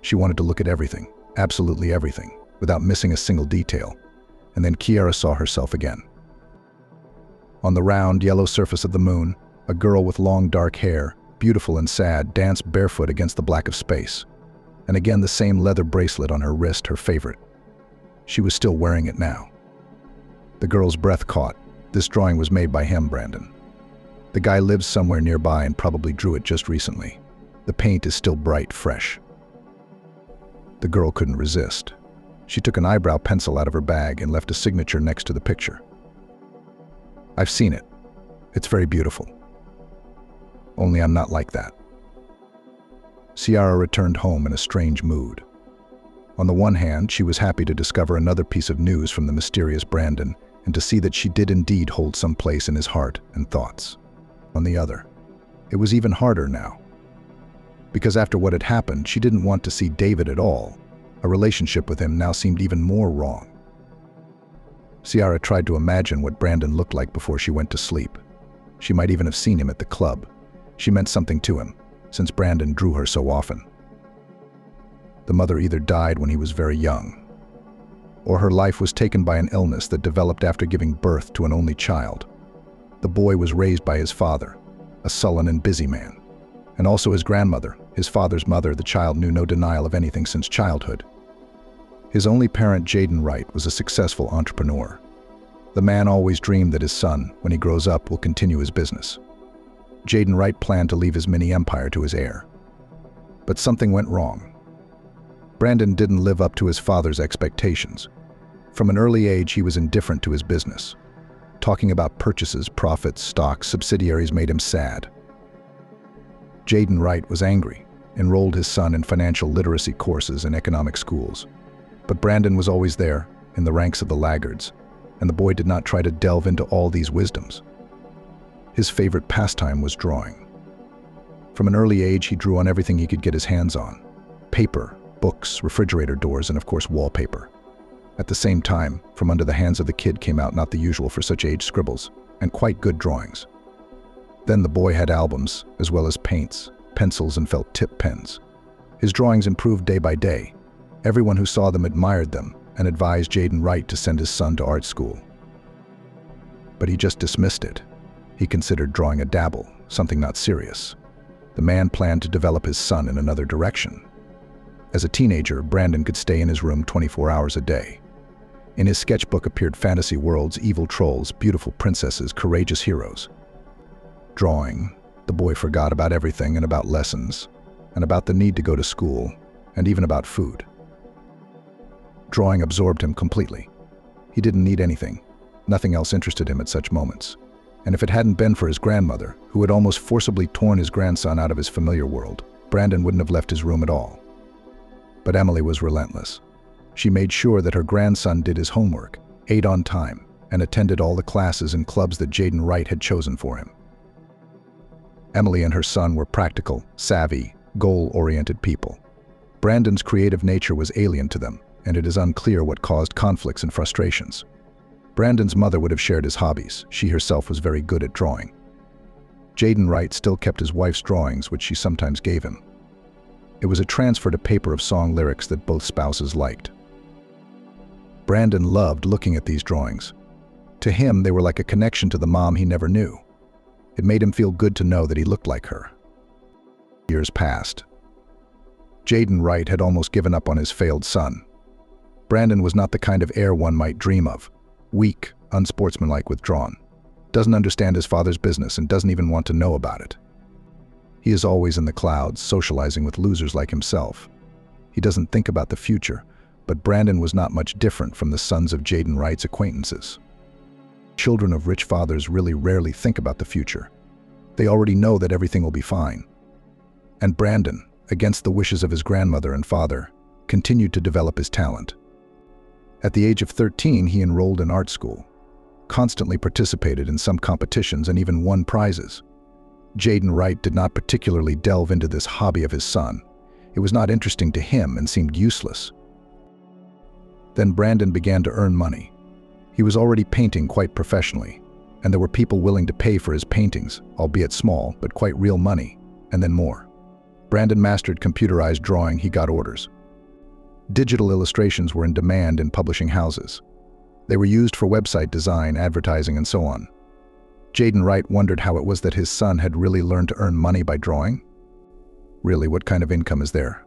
Speaker 1: She wanted to look at everything, absolutely everything, without missing a single detail. And then Ciara saw herself again. On the round, yellow surface of the moon, a girl with long dark hair, beautiful and sad, danced barefoot against the black of space. And again the same leather bracelet on her wrist, her favorite. She was still wearing it now. The girl's breath caught. This drawing was made by him, Brandon. The guy lives somewhere nearby and probably drew it just recently. The paint is still bright, fresh. The girl couldn't resist. She took an eyebrow pencil out of her bag and left a signature next to the picture. I've seen it. It's very beautiful. Only I'm not like that. Ciara returned home in a strange mood. On the one hand, she was happy to discover another piece of news from the mysterious Brandon and to see that she did indeed hold some place in his heart and thoughts. On the other, it was even harder now. Because after what had happened, she didn't want to see David at all. A relationship with him now seemed even more wrong. Ciara tried to imagine what Brandon looked like before she went to sleep. She might even have seen him at the club. She meant something to him, since Brandon drew her so often. The mother either died when he was very young, or her life was taken by an illness that developed after giving birth to an only child. The boy was raised by his father, a sullen and busy man, and also his grandmother, his father's mother. The child knew no denial of anything since childhood. His only parent, Jaden Wright, was a successful entrepreneur. The man always dreamed that his son, when he grows up, will continue his business. Jaden Wright planned to leave his mini empire to his heir. But something went wrong. Brandon didn't live up to his father's expectations. From an early age, he was indifferent to his business. Talking about purchases, profits, stocks, subsidiaries made him sad. Jaden Wright was angry, enrolled his son in financial literacy courses and economic schools. But Brandon was always there, in the ranks of the laggards, and the boy did not try to delve into all these wisdoms. His favorite pastime was drawing. From an early age, he drew on everything he could get his hands on. Paper, books, refrigerator doors, and of course wallpaper. At the same time, from under the hands of the kid came out not the usual for such age scribbles, and quite good drawings. Then the boy had albums, as well as paints, pencils, and felt tip pens. His drawings improved day by day. Everyone who saw them admired them and advised Jaden Wright to send his son to art school. But he just dismissed it. He considered drawing a dabble, something not serious. The man planned to develop his son in another direction. As a teenager, Brandon could stay in his room 24 hours a day. In his sketchbook appeared fantasy worlds, evil trolls, beautiful princesses, courageous heroes. Drawing, the boy forgot about everything and about lessons, and about the need to go to school, and even about food. Drawing absorbed him completely. He didn't need anything. Nothing else interested him at such moments. And if it hadn't been for his grandmother, who had almost forcibly torn his grandson out of his familiar world, Brandon wouldn't have left his room at all. But Emily was relentless. She made sure that her grandson did his homework, ate on time, and attended all the classes and clubs that Jaden Wright had chosen for him. Emily and her son were practical, savvy, goal-oriented people. Brandon's creative nature was alien to them, and it is unclear what caused conflicts and frustrations. Brandon's mother would have shared his hobbies. She herself was very good at drawing. Jaden Wright still kept his wife's drawings, which she sometimes gave him. It was a transfer to paper of song lyrics that both spouses liked. Brandon loved looking at these drawings. To him, they were like a connection to the mom he never knew. It made him feel good to know that he looked like her. Years passed. Jaden Wright had almost given up on his failed son. Brandon was not the kind of heir one might dream of. Weak, unsportsmanlike, withdrawn. Doesn't understand his father's business and doesn't even want to know about it. He is always in the clouds, socializing with losers like himself. He doesn't think about the future, but Brandon was not much different from the sons of Jaden Wright's acquaintances. Children of rich fathers really rarely think about the future. They already know that everything will be fine. And Brandon, against the wishes of his grandmother and father, continued to develop his talent. At the age of 13, he enrolled in art school, constantly participated in some competitions and even won prizes. Jaden Wright did not particularly delve into this hobby of his son. It was not interesting to him and seemed useless. Then Brandon began to earn money. He was already painting quite professionally, and there were people willing to pay for his paintings, albeit small, but quite real money, and then more. Brandon mastered computerized drawing. He got orders. Digital illustrations were in demand in publishing houses. They were used for website design, advertising, and so on. Jaden Wright wondered how it was that his son had really learned to earn money by drawing. Really, what kind of income is there?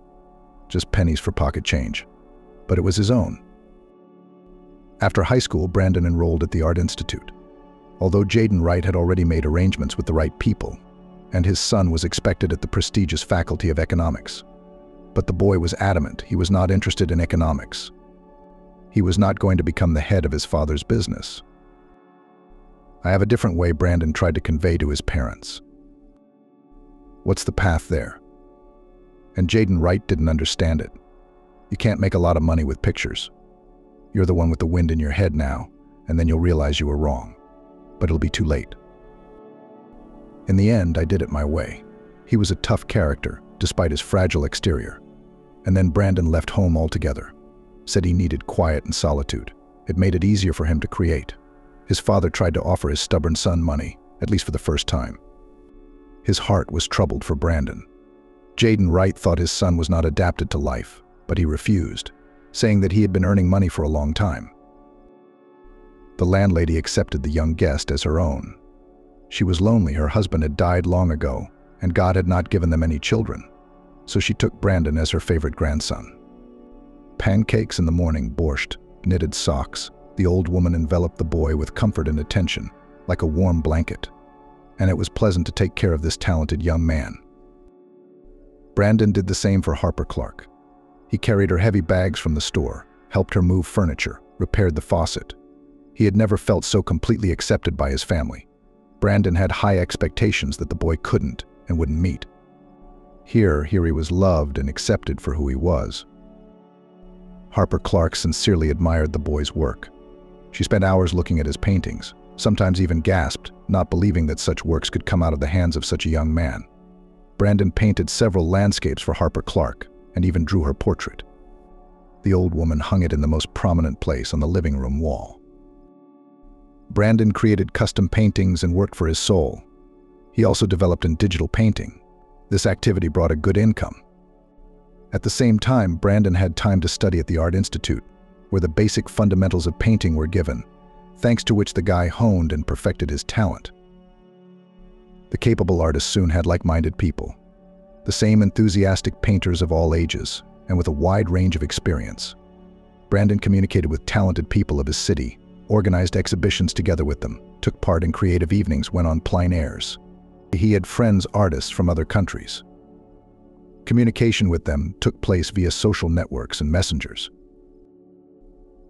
Speaker 1: Just pennies for pocket change. But it was his own. After high school, Brandon enrolled at the Art Institute. Although Jaden Wright had already made arrangements with the right people, and his son was expected at the prestigious Faculty of Economics. But the boy was adamant he was not interested in economics. He was not going to become the head of his father's business. I have a different way, Brandon tried to convey to his parents. What's the path there? And Jaden Wright didn't understand it. You can't make a lot of money with pictures. You're the one with the wind in your head now, and then you'll realize you were wrong. But it'll be too late. In the end, I did it my way. He was a tough character, despite his fragile exterior. And then Brandon left home altogether. Said he needed quiet and solitude. It made it easier for him to create. His father tried to offer his stubborn son money, at least for the first time. His heart was troubled for Brandon. Jaden Wright thought his son was not adapted to life, but he refused, saying that he had been earning money for a long time. The landlady accepted the young guest as her own. She was lonely. Her husband had died long ago, and God had not given them any children, so she took Brandon as her favorite grandson. Pancakes in the morning, borscht, knitted socks. The old woman enveloped the boy with comfort and attention, like a warm blanket, and it was pleasant to take care of this talented young man. Brandon did the same for Harper Clark. He carried her heavy bags from the store, helped her move furniture, repaired the faucet. He had never felt so completely accepted by his family. Brandon had high expectations that the boy couldn't and wouldn't meet. Here he was loved and accepted for who he was. Harper Clark sincerely admired the boy's work. She spent hours looking at his paintings, sometimes even gasped, not believing that such works could come out of the hands of such a young man. Brandon painted several landscapes for Harper Clark and even drew her portrait. The old woman hung it in the most prominent place on the living room wall. Brandon created custom paintings and worked for his soul. He also developed in digital painting. This activity brought a good income. At the same time, Brandon had time to study at the Art Institute, where the basic fundamentals of painting were given, thanks to which the guy honed and perfected his talent. The capable artist soon had like-minded people, the same enthusiastic painters of all ages, and with a wide range of experience. Brandon communicated with talented people of his city, organized exhibitions together with them, took part in creative evenings, went on plein airs. He had friends, artists from other countries. Communication with them took place via social networks and messengers.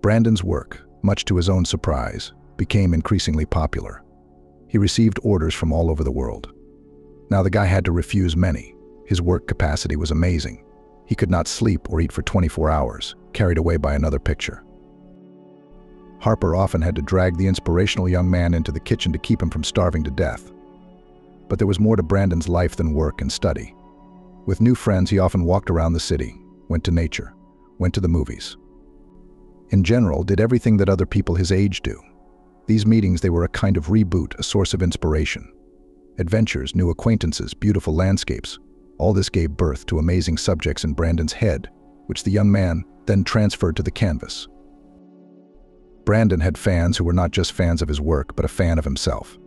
Speaker 1: Brandon's work, much to his own surprise, became increasingly popular. He received orders from all over the world. Now the guy had to refuse many. His work capacity was amazing. He could not sleep or eat for 24 hours, carried away by another picture. Harper often had to drag the inspirational young man into the kitchen to keep him from starving to death. But there was more to Brandon's life than work and study. With new friends, he often walked around the city, went to nature, went to the movies. In general, did everything that other people his age do. These meetings, they were a kind of reboot, a source of inspiration. Adventures, new acquaintances, beautiful landscapes. All this gave birth to amazing subjects in Brandon's head, which the young man then transferred to the canvas. Brandon had fans who were not just fans of his work, but a fan of himself.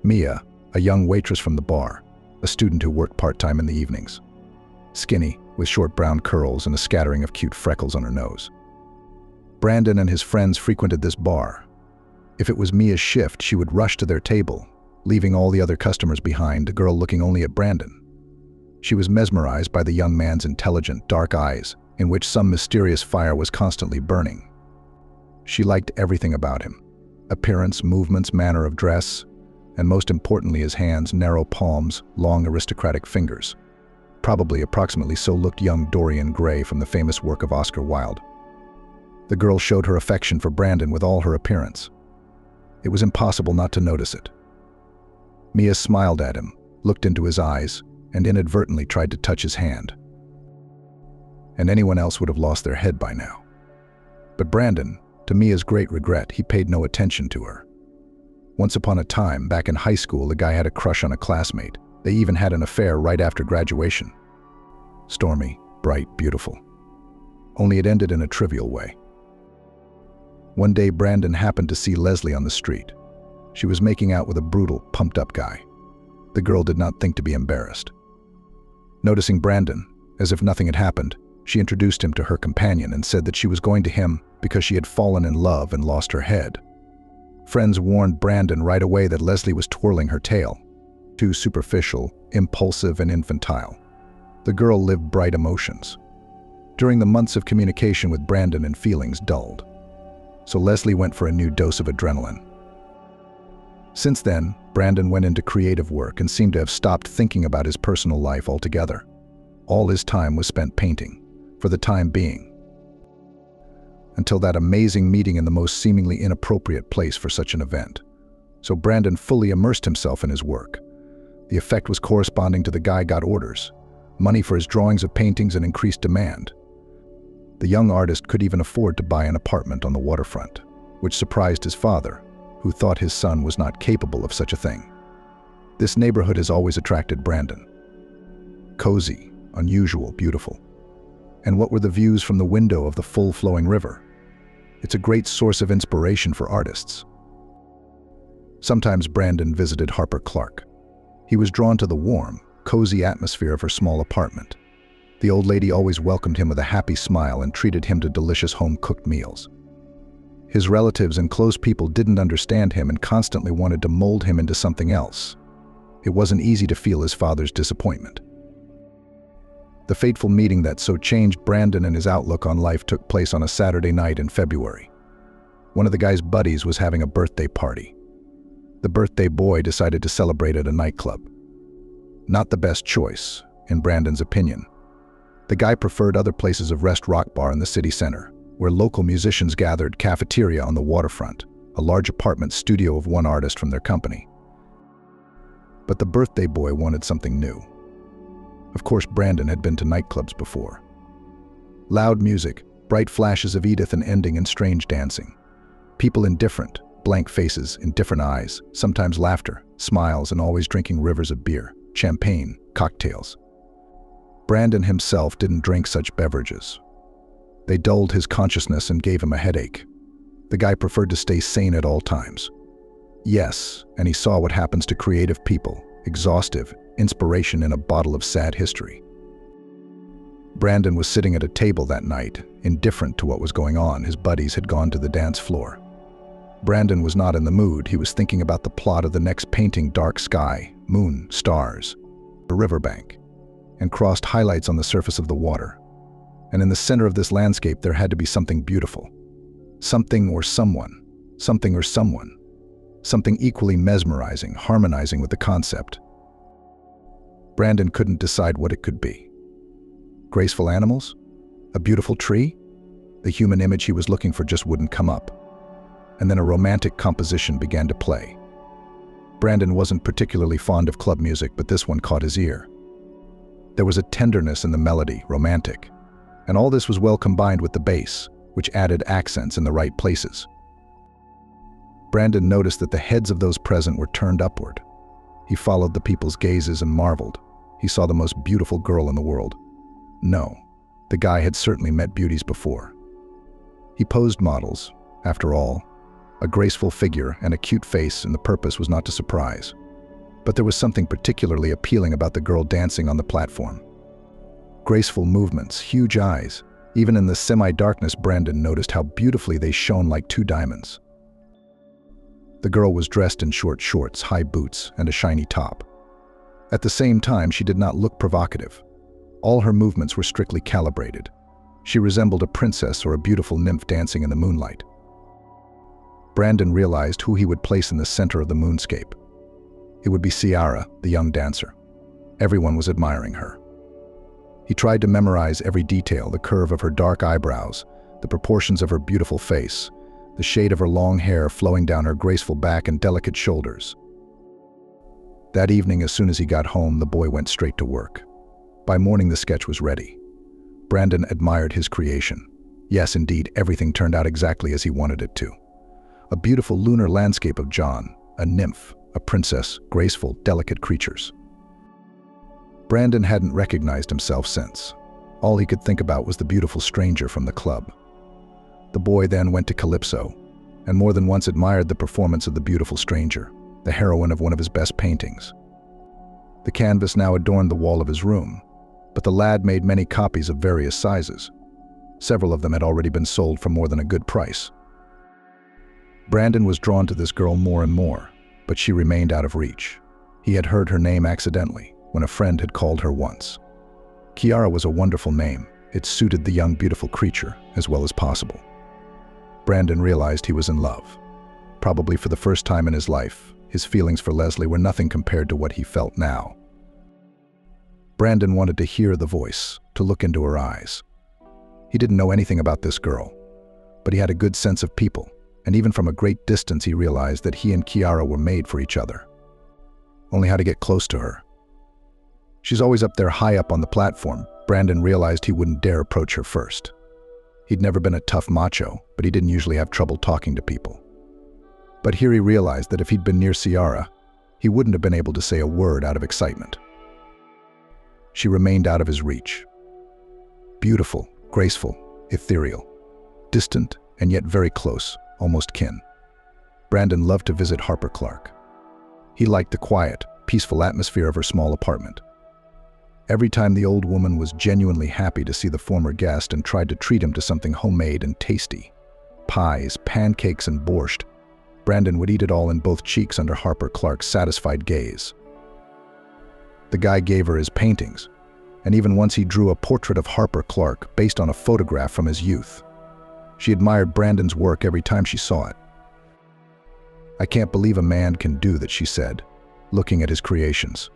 Speaker 1: Mia, a young waitress from the bar, a student who worked part-time in the evenings. Skinny, with short brown curls and a scattering of cute freckles on her nose. Brandon and his friends frequented this bar. If it was Mia's shift, she would rush to their table, leaving all the other customers behind, a girl looking only at Brandon. She was mesmerized by the young man's intelligent, dark eyes, in which some mysterious fire was constantly burning. She liked everything about him: appearance, movements, manner of dress, and most importantly his hands, narrow palms, long aristocratic fingers. Probably approximately so looked young Dorian Gray from the famous work of Oscar Wilde. The girl showed her affection for Brandon with all her appearance. It was impossible not to notice it. Mia smiled at him, looked into his eyes, and inadvertently tried to touch his hand. And anyone else would have lost their head by now. But Brandon, to Mia's great regret, he paid no attention to her. Once upon a time, back in high school, the guy had a crush on a classmate. They even had an affair right after graduation. Stormy, bright, beautiful. Only it ended in a trivial way. One day, Brandon happened to see Leslie on the street. She was making out with a brutal, pumped-up guy. The girl did not think to be embarrassed. Noticing Brandon, as if nothing had happened, she introduced him to her companion and said that she was going to him because she had fallen in love and lost her head. Friends warned Brandon right away that Leslie was twirling her tail. Too superficial, impulsive, and infantile. The girl lived bright emotions. During the months of communication with Brandon, and feelings dulled. So Leslie went for a new dose of adrenaline. Since then, Brandon went into creative work and seemed to have stopped thinking about his personal life altogether. All his time was spent painting, for the time being. Until that amazing meeting in the most seemingly inappropriate place for such an event. So Brandon fully immersed himself in his work. The effect was corresponding to the guy got orders, money for his drawings of paintings, and increased demand. The young artist could even afford to buy an apartment on the waterfront, which surprised his father, who thought his son was not capable of such a thing. This neighborhood has always attracted Brandon. Cozy, unusual, beautiful. And what were the views from the window of the full-flowing river? It's a great source of inspiration for artists. Sometimes Brandon visited Harper Clark. He was drawn to the warm, cozy atmosphere of her small apartment. The old lady always welcomed him with a happy smile and treated him to delicious home-cooked meals. His relatives and close people didn't understand him and constantly wanted to mold him into something else. It wasn't easy to feel his father's disappointment. The fateful meeting that so changed Brandon and his outlook on life took place on a Saturday night in February. One of the guy's buddies was having a birthday party. The birthday boy decided to celebrate at a nightclub. Not the best choice, in Brandon's opinion. The guy preferred other places of Rest Rock Bar in the city center, where local musicians gathered, cafeteria on the waterfront, a large apartment studio of one artist from their company. But the birthday boy wanted something new. Of course, Brandon had been to nightclubs before. Loud music, bright flashes of Edith and ending, and strange dancing. People in different, blank faces, in different eyes, sometimes laughter, smiles, and always drinking rivers of beer, champagne, cocktails. Brandon himself didn't drink such beverages. They dulled his consciousness and gave him a headache. The guy preferred to stay sane at all times. Yes, and he saw what happens to creative people, exhaustive, inspiration in a bottle of sad history. Brandon was sitting at a table that night, indifferent to what was going on. His buddies had gone to the dance floor. Brandon was not in the mood. He was thinking about the plot of the next painting: dark sky, moon, stars, a riverbank, and crossed highlights on the surface of the water. And in the center of this landscape there had to be something beautiful. Something or someone. Something or someone. Something equally mesmerizing, harmonizing with the concept. Brandon couldn't decide what it could be. Graceful animals? A beautiful tree? The human image he was looking for just wouldn't come up. And then a romantic composition began to play. Brandon wasn't particularly fond of club music, but this one caught his ear. There was a tenderness in the melody, romantic. And all this was well combined with the bass, which added accents in the right places. Brandon noticed that the heads of those present were turned upward. He followed the people's gazes and marveled. He saw the most beautiful girl in the world. No, the guy had certainly met beauties before. He posed models, after all, a graceful figure and a cute face, and the purpose was not to surprise. But there was something particularly appealing about the girl dancing on the platform. Graceful movements, huge eyes. Even in the semi-darkness, Brandon noticed how beautifully they shone like two diamonds. The girl was dressed in short shorts, high boots, and a shiny top. At the same time, she did not look provocative. All her movements were strictly calibrated. She resembled a princess or a beautiful nymph dancing in the moonlight. Brandon realized who he would place in the center of the moonscape. It would be Ciara, the young dancer. Everyone was admiring her. He tried to memorize every detail: the curve of her dark eyebrows, the proportions of her beautiful face, the shade of her long hair flowing down her graceful back and delicate shoulders. That evening, as soon as he got home, the boy went straight to work. By morning, the sketch was ready. Brandon admired his creation. Yes, indeed, everything turned out exactly as he wanted it to. A beautiful lunar landscape of John, a nymph, a princess, graceful, delicate creatures. Brandon hadn't recognized himself since. All he could think about was the beautiful stranger from the club. The boy then went to Calypso, and more than once admired the performance of the beautiful stranger, the heroine of one of his best paintings. The canvas now adorned the wall of his room, but the lad made many copies of various sizes. Several of them had already been sold for more than a good price. Brandon was drawn to this girl more and more, but she remained out of reach. He had heard her name accidentally, when a friend had called her once. Ciara was a wonderful name. It suited the young, beautiful creature as well as possible. Brandon realized he was in love. Probably for the first time in his life, his feelings for Leslie were nothing compared to what he felt now. Brandon wanted to hear the voice, to look into her eyes. He didn't know anything about this girl, but he had a good sense of people, and even from a great distance he realized that he and Ciara were made for each other. Only how to get close to her. She's always up there high up on the platform. Brandon realized he wouldn't dare approach her first. He'd never been a tough macho, but he didn't usually have trouble talking to people. But here he realized that if he'd been near Ciara, he wouldn't have been able to say a word out of excitement. She remained out of his reach. Beautiful, graceful, ethereal, distant and yet very close, almost kin. Brandon loved to visit Harper Clark. He liked the quiet, peaceful atmosphere of her small apartment. Every time the old woman was genuinely happy to see the former guest and tried to treat him to something homemade and tasty. Pies, pancakes, and borscht. Brandon would eat it all in both cheeks under Harper Clark's satisfied gaze. The guy gave her his paintings, and even once he drew a portrait of Harper Clark based on a photograph from his youth. She admired Brandon's work every time she saw it. "I can't believe a man can do that," she said, looking at his creations.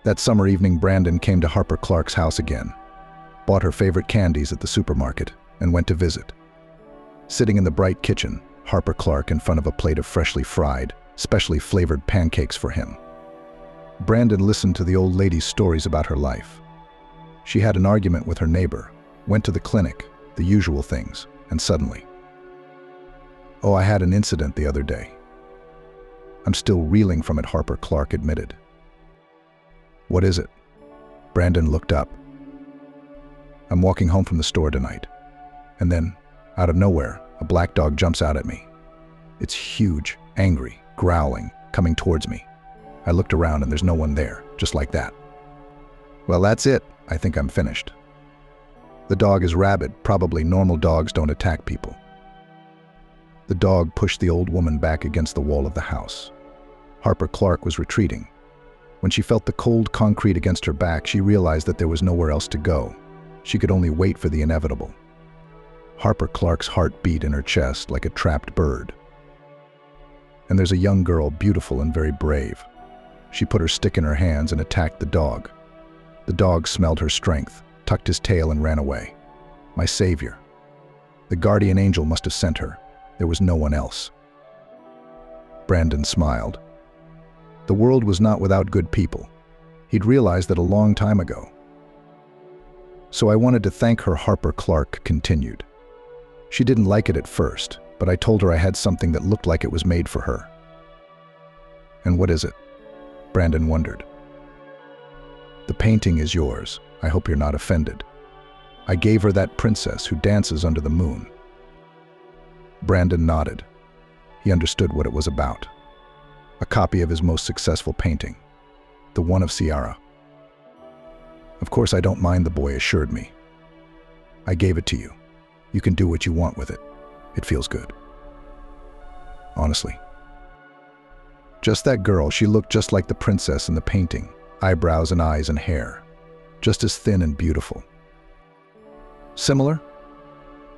Speaker 1: That summer evening, Brandon came to Harper Clark's house again, bought her favorite candies at the supermarket, and went to visit. Sitting in the bright kitchen, Harper Clark in front of a plate of freshly fried, specially flavored pancakes for him. Brandon listened to the old lady's stories about her life. She had an argument with her neighbor, went to the clinic, the usual things, and suddenly, "Oh, I had an incident the other day." "I'm still reeling from it," Harper Clark admitted. "What is it?" Brandon looked up. "I'm walking home from the store tonight, and then, out of nowhere, a black dog jumps out at me. It's huge, angry, growling, coming towards me. I looked around and there's no one there, just like that." "Well, that's it," I think I'm finished. The dog is rabid. Probably normal dogs don't attack people. The dog pushed the old woman back against the wall of the house. Harper Clark was retreating. When she felt the cold concrete against her back, she realized that there was nowhere else to go. She could only wait for the inevitable. Harper Clark's heart beat in her chest like a trapped bird. And there's a young girl, beautiful and very brave. She put her stick in her hands and attacked the dog. The dog smelled her strength, tucked his tail and ran away. My savior. The guardian angel must have sent her. There was no one else. Brandon smiled. The world was not without good people. He'd realized that a long time ago. So I wanted to thank her. Harper Clark continued. She didn't like it at first, but I told her I had something that looked like it was made for her. And what is it? Brandon wondered. The painting is yours. I hope you're not offended. I gave her that princess who dances under the moon. Brandon nodded. He understood what it was about. A copy of his most successful painting, the one of Ciara. Of course I don't mind, the boy assured me. I gave it to you. You can do what you want with it. It feels good. Honestly. Just that girl, she looked just like the princess in the painting. Eyebrows and eyes and hair. Just as thin and beautiful. Similar?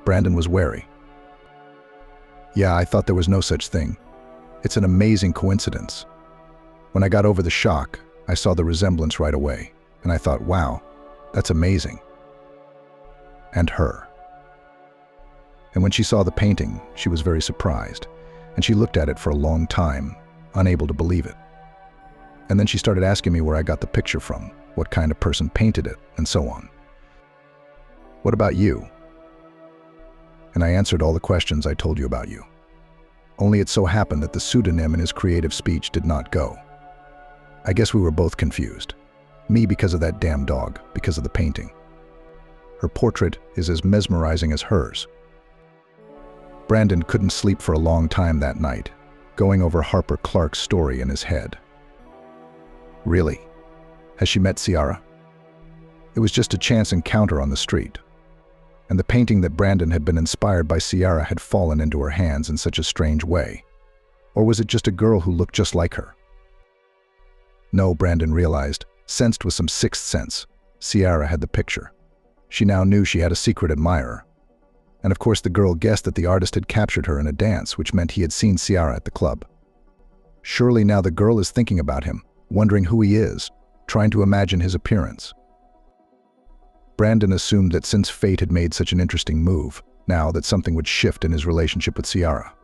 Speaker 1: Brandon was wary. Yeah, I thought there was no such thing. It's an amazing coincidence. When I got over the shock, I saw the resemblance right away, and I thought, wow, that's amazing. And her. And when she saw the painting, she was very surprised, and she looked at it for a long time, unable to believe it. And then she started asking me where I got the picture from, what kind of person painted it, and so on. What about you? And I answered all the questions I told you about you. Only it so happened that the pseudonym in his creative speech did not go. I guess we were both confused. Me because of that damn dog, because of the painting. Her portrait is as mesmerizing as hers. Brandon couldn't sleep for a long time that night, going over Harper Clark's story in his head. Really? Has she met Ciara? It was just a chance encounter on the street. And the painting that Brandon had been inspired by Ciara had fallen into her hands in such a strange way. Or was it just a girl who looked just like her? No, Brandon realized, sensed with some sixth sense, Ciara had the picture. She now knew she had a secret admirer. And of course the girl guessed that the artist had captured her in a dance, which meant he had seen Ciara at the club. Surely now the girl is thinking about him, wondering who he is, trying to imagine his appearance. Brandon assumed that since fate had made such an interesting move, now that something would shift in his relationship with Ciara.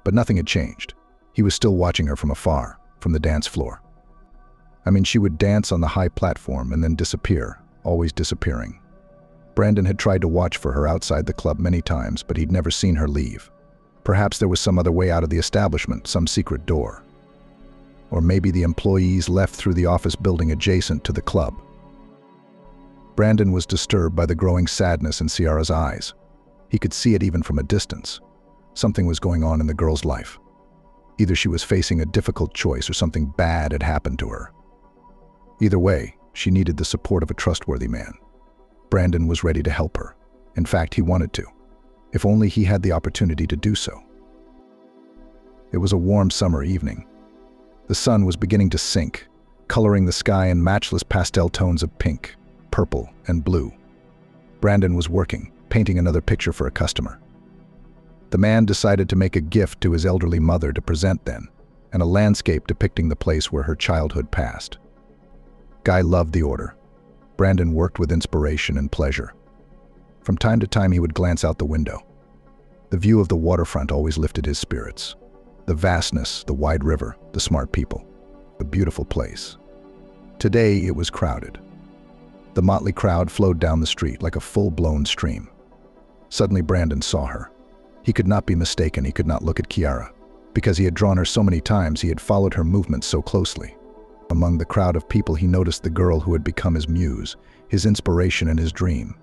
Speaker 1: But nothing had changed. He was still watching her from afar, from the dance floor. I mean, she would dance on the high platform and then disappear, always disappearing. Brandon had tried to watch for her outside the club many times, but he'd never seen her leave. Perhaps there was some other way out of the establishment, some secret door. Or maybe the employees left through the office building adjacent to the club. Brandon was disturbed by the growing sadness in Ciara's eyes. He could see it even from a distance. Something was going on in the girl's life. Either she was facing a difficult choice or something bad had happened to her. Either way, she needed the support of a trustworthy man. Brandon was ready to help her. In fact, he wanted to, if only he had the opportunity to do so. It was a warm summer evening. The sun was beginning to sink, coloring the sky in matchless pastel tones of pink, purple, and blue. Brandon was working, painting another picture for a customer. The man decided to make a gift to his elderly mother to present then, and a landscape depicting the place where her childhood passed. Guy loved the order. Brandon worked with inspiration and pleasure. From time to time he would glance out the window. The view of the waterfront always lifted his spirits. The vastness, the wide river, the smart people. A beautiful place. Today it was crowded. The motley crowd flowed down the street like a full-blown stream. Suddenly Brandon saw her. He could not be mistaken, he could not look at Ciara. Because he had drawn her so many times, he had followed her movements so closely. Among the crowd of people he noticed the girl who had become his muse, his inspiration and his dream.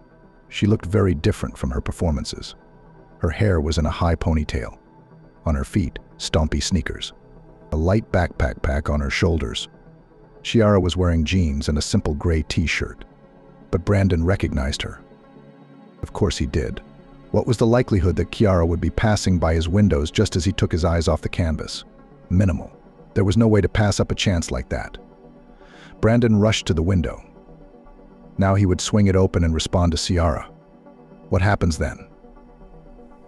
Speaker 1: She looked very different from her performances. Her hair was in a high ponytail. On her feet, stompy sneakers. A light backpack on her shoulders. Ciara was wearing jeans and a simple gray t-shirt. but Brandon recognized her. Of course he did. What was the likelihood that Kiara would be passing by his windows just as he took his eyes off the canvas? Minimal. There was no way to pass up a chance like that. Brandon rushed to the window. Now he would swing it open and respond to Ciara. What happens then?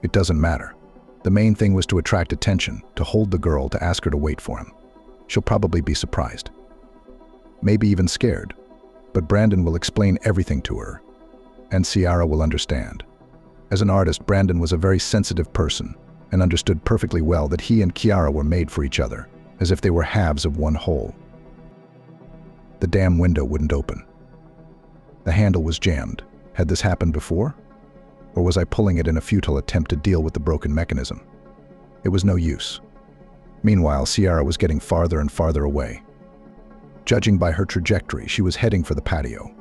Speaker 1: It doesn't matter. The main thing was to attract attention, to hold the girl, to ask her to wait for him. She'll probably be surprised. Maybe even scared. But Brandon will explain everything to her, and Ciara will understand. As an artist, Brandon was a very sensitive person and understood perfectly well that he and Kiara were made for each other, as if they were halves of one whole. The damn window wouldn't open. The handle was jammed. Had this happened before? Or was I pulling it in a futile attempt to deal with the broken mechanism? It was no use. Meanwhile, Ciara was getting farther and farther away. Judging by her trajectory, she was heading for the patio.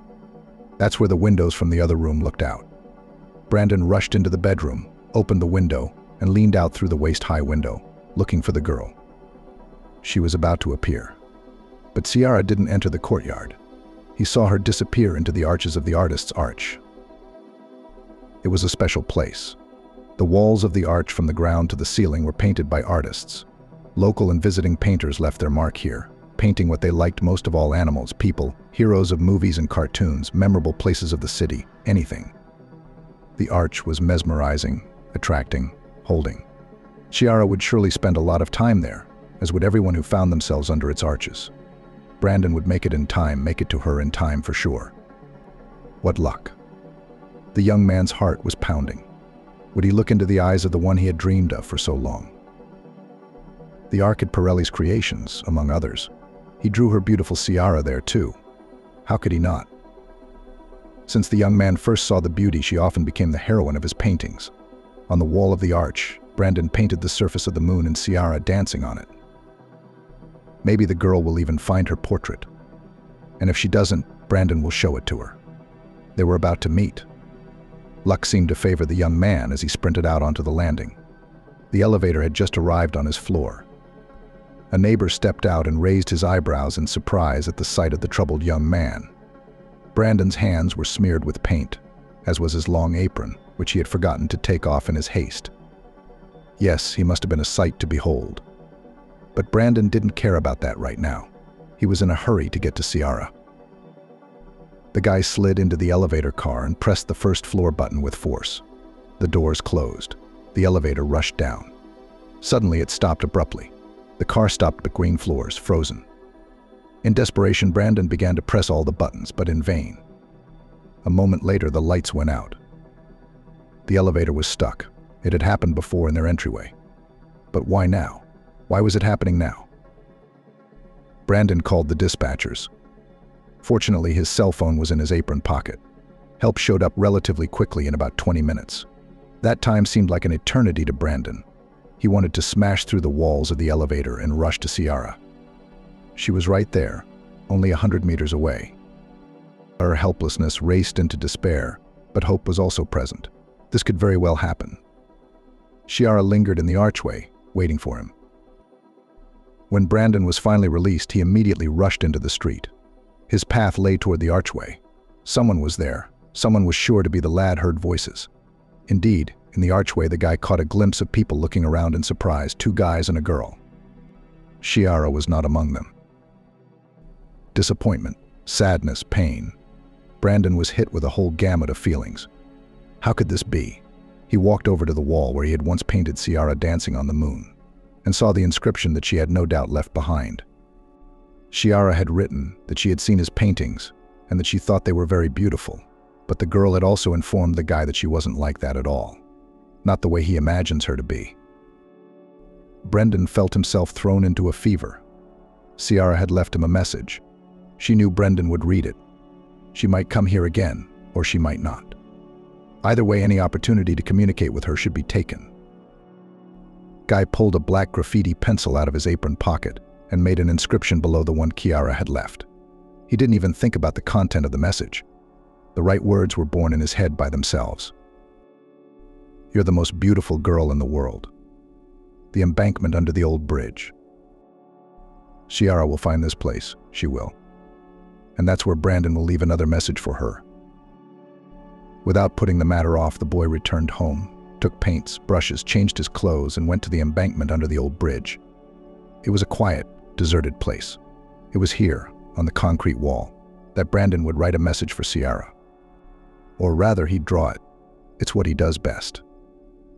Speaker 1: That's where the windows from the other room looked out. Brandon rushed into the bedroom, opened the window, and leaned out through the waist-high window, looking for the girl. She was about to appear. But Ciara didn't enter the courtyard. He saw her disappear into the arches of the artist's arch. It was a special place. The walls of the arch from the ground to the ceiling were painted by artists. Local and visiting painters left their mark here, painting what they liked most of all: animals, people, heroes of movies and cartoons, memorable places of the city, anything. The arch was mesmerizing, attracting, holding. Ciara would surely spend a lot of time there, as would everyone who found themselves under its arches. Brandon would make it in time, make it to her in time for sure. What luck. The young man's heart was pounding. Would he look into the eyes of the one he had dreamed of for so long? The Arcade Pirelli's creations, among others. He drew her beautiful Ciara there too. How could he not? Since the young man first saw the beauty, she often became the heroine of his paintings. On the wall of the arch, Brandon painted the surface of the moon and Ciara dancing on it. Maybe the girl will even find her portrait. And if she doesn't, Brandon will show it to her. They were about to meet. Luck seemed to favor the young man as he sprinted out onto the landing. The elevator had just arrived on his floor. A neighbor stepped out and raised his eyebrows in surprise at the sight of the troubled young man. Brandon's hands were smeared with paint, as was his long apron, which he had forgotten to take off in his haste. Yes, he must have been a sight to behold. But Brandon didn't care about that right now. He was in a hurry to get to Ciara. The guy slid into the elevator car and pressed the first floor button with force. The doors closed. The elevator rushed down. Suddenly it stopped abruptly. The car stopped between floors, frozen. In desperation, Brandon began to press all the buttons, but in vain. A moment later, the lights went out. The elevator was stuck. It had happened before in their entryway. But why now? Why was it happening now? Brandon called the dispatchers. Fortunately, his cell phone was in his apron pocket. Help showed up relatively quickly in about 20 minutes. That time seemed like an eternity to Brandon. He wanted to smash through the walls of the elevator and rush to Ciara. She was right there, only 100 meters away. Her helplessness raced into despair, but hope was also present. This could very well happen. Ciara lingered in the archway, waiting for him. When Brandon was finally released, he immediately rushed into the street. His path lay toward the archway. Someone was there. Someone was sure to be the lad heard voices. Indeed, in the archway, the guy caught a glimpse of people looking around in surprise, 2 guys and a girl. Ciara was not among them. Disappointment, sadness, pain. Brandon was hit with a whole gamut of feelings. How could this be? He walked over to the wall where he had once painted Ciara dancing on the moon, and saw the inscription that she had no doubt left behind. Ciara had written that she had seen his paintings and that she thought they were very beautiful, but the girl had also informed the guy that she wasn't like that at all. Not the way he imagines her to be. Brandon felt himself thrown into a fever. Ciara had left him a message. She knew Brandon would read it. She might come here again, or she might not. Either way, any opportunity to communicate with her should be taken. Guy pulled a black graffiti pencil out of his apron pocket and made an inscription below the one Ciara had left. He didn't even think about the content of the message. The right words were born in his head by themselves. You're the most beautiful girl in the world. The embankment under the old bridge. Ciara will find this place. She will. And that's where Brandon will leave another message for her. Without putting the matter off, the boy returned home, took paints, brushes, changed his clothes, and went to the embankment under the old bridge. It was a quiet, deserted place. It was here, on the concrete wall, that Brandon would write a message for Ciara. Or rather, he'd draw it. It's what he does best.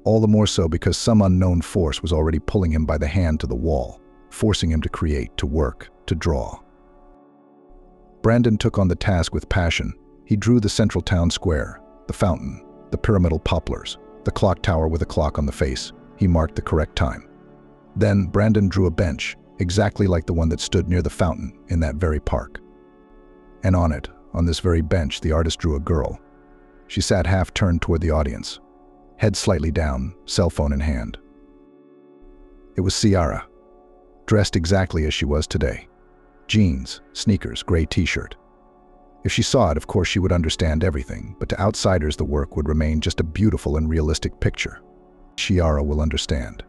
Speaker 1: All the more so because some unknown force was already pulling him by the hand to the wall, forcing him to create, to work, to draw. Brandon took on the task with passion. He drew the central town square, the fountain, the pyramidal poplars, the clock tower with a clock on the face. He marked the correct time. Then Brandon drew a bench, exactly like the one that stood near the fountain in that very park. And on it, on this very bench, the artist drew a girl. She sat half-turned toward the audience, head slightly down, cell phone in hand. It was Ciara, dressed exactly as she was today. Jeans, sneakers, gray t-shirt. If she saw it, of course she would understand everything, but to outsiders the work would remain just a beautiful and realistic picture. Ciara will understand.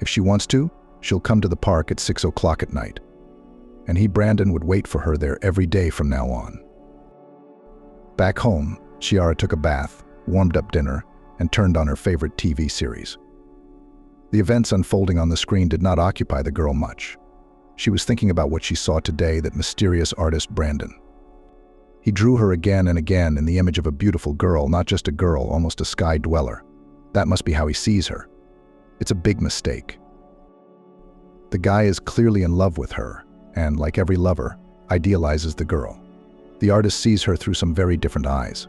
Speaker 1: If she wants to, she'll come to the park at 6 o'clock at night. And he, Brandon, would wait for her there every day from now on. Back home, Ciara took a bath, warmed up dinner, and turned on her favorite TV series. The events unfolding on the screen did not occupy the girl much. She was thinking about what she saw today, that mysterious artist Brandon. He drew her again and again in the image of a beautiful girl, not just a girl, almost a sky dweller. That must be how he sees her. It's a big mistake. The guy is clearly in love with her, and, like every lover, idealizes the girl. The artist sees her through some very different eyes.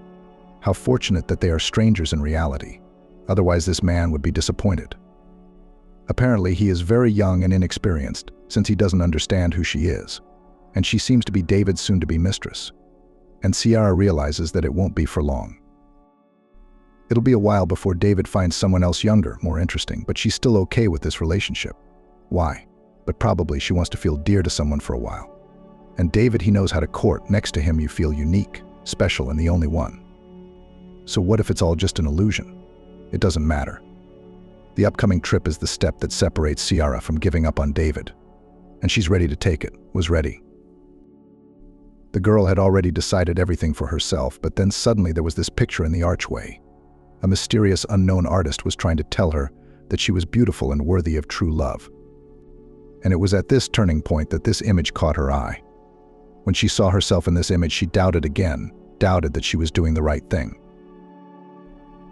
Speaker 1: How fortunate that they are strangers in reality. Otherwise, this man would be disappointed. Apparently, he is very young and inexperienced, since he doesn't understand who she is. And she seems to be David's soon-to-be mistress. And Ciara realizes that it won't be for long. It'll be a while before David finds someone else younger, more interesting, but she's still okay with this relationship. Why? But probably she wants to feel dear to someone for a while. And David, he knows how to court. Next to him, you feel unique, special, and the only one. So what if it's all just an illusion? It doesn't matter. The upcoming trip is the step that separates Ciara from giving up on David. And she's ready to take it, was ready. The girl had already decided everything for herself, but then suddenly there was this picture in the archway. A mysterious unknown artist was trying to tell her that she was beautiful and worthy of true love. And it was at this turning point that this image caught her eye. When she saw herself in this image, she doubted again, doubted that she was doing the right thing.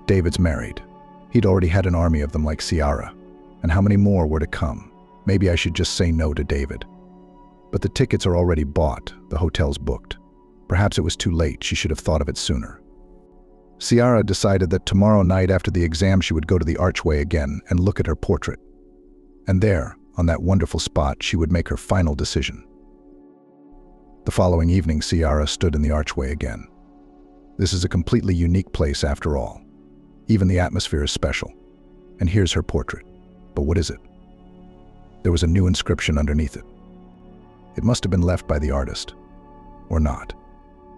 Speaker 1: David's married. He'd already had an army of them like Ciara. And how many more were to come? Maybe I should just say no to David. But the tickets are already bought, the hotel's booked. Perhaps it was too late, she should have thought of it sooner. Ciara decided that tomorrow night after the exam she would go to the archway again and look at her portrait. And there, on that wonderful spot, she would make her final decision. The following evening, Ciara stood in the archway again. This is a completely unique place after all. Even the atmosphere is special. And here's her portrait. But what is it? There was a new inscription underneath it. It must have been left by the artist. Or not.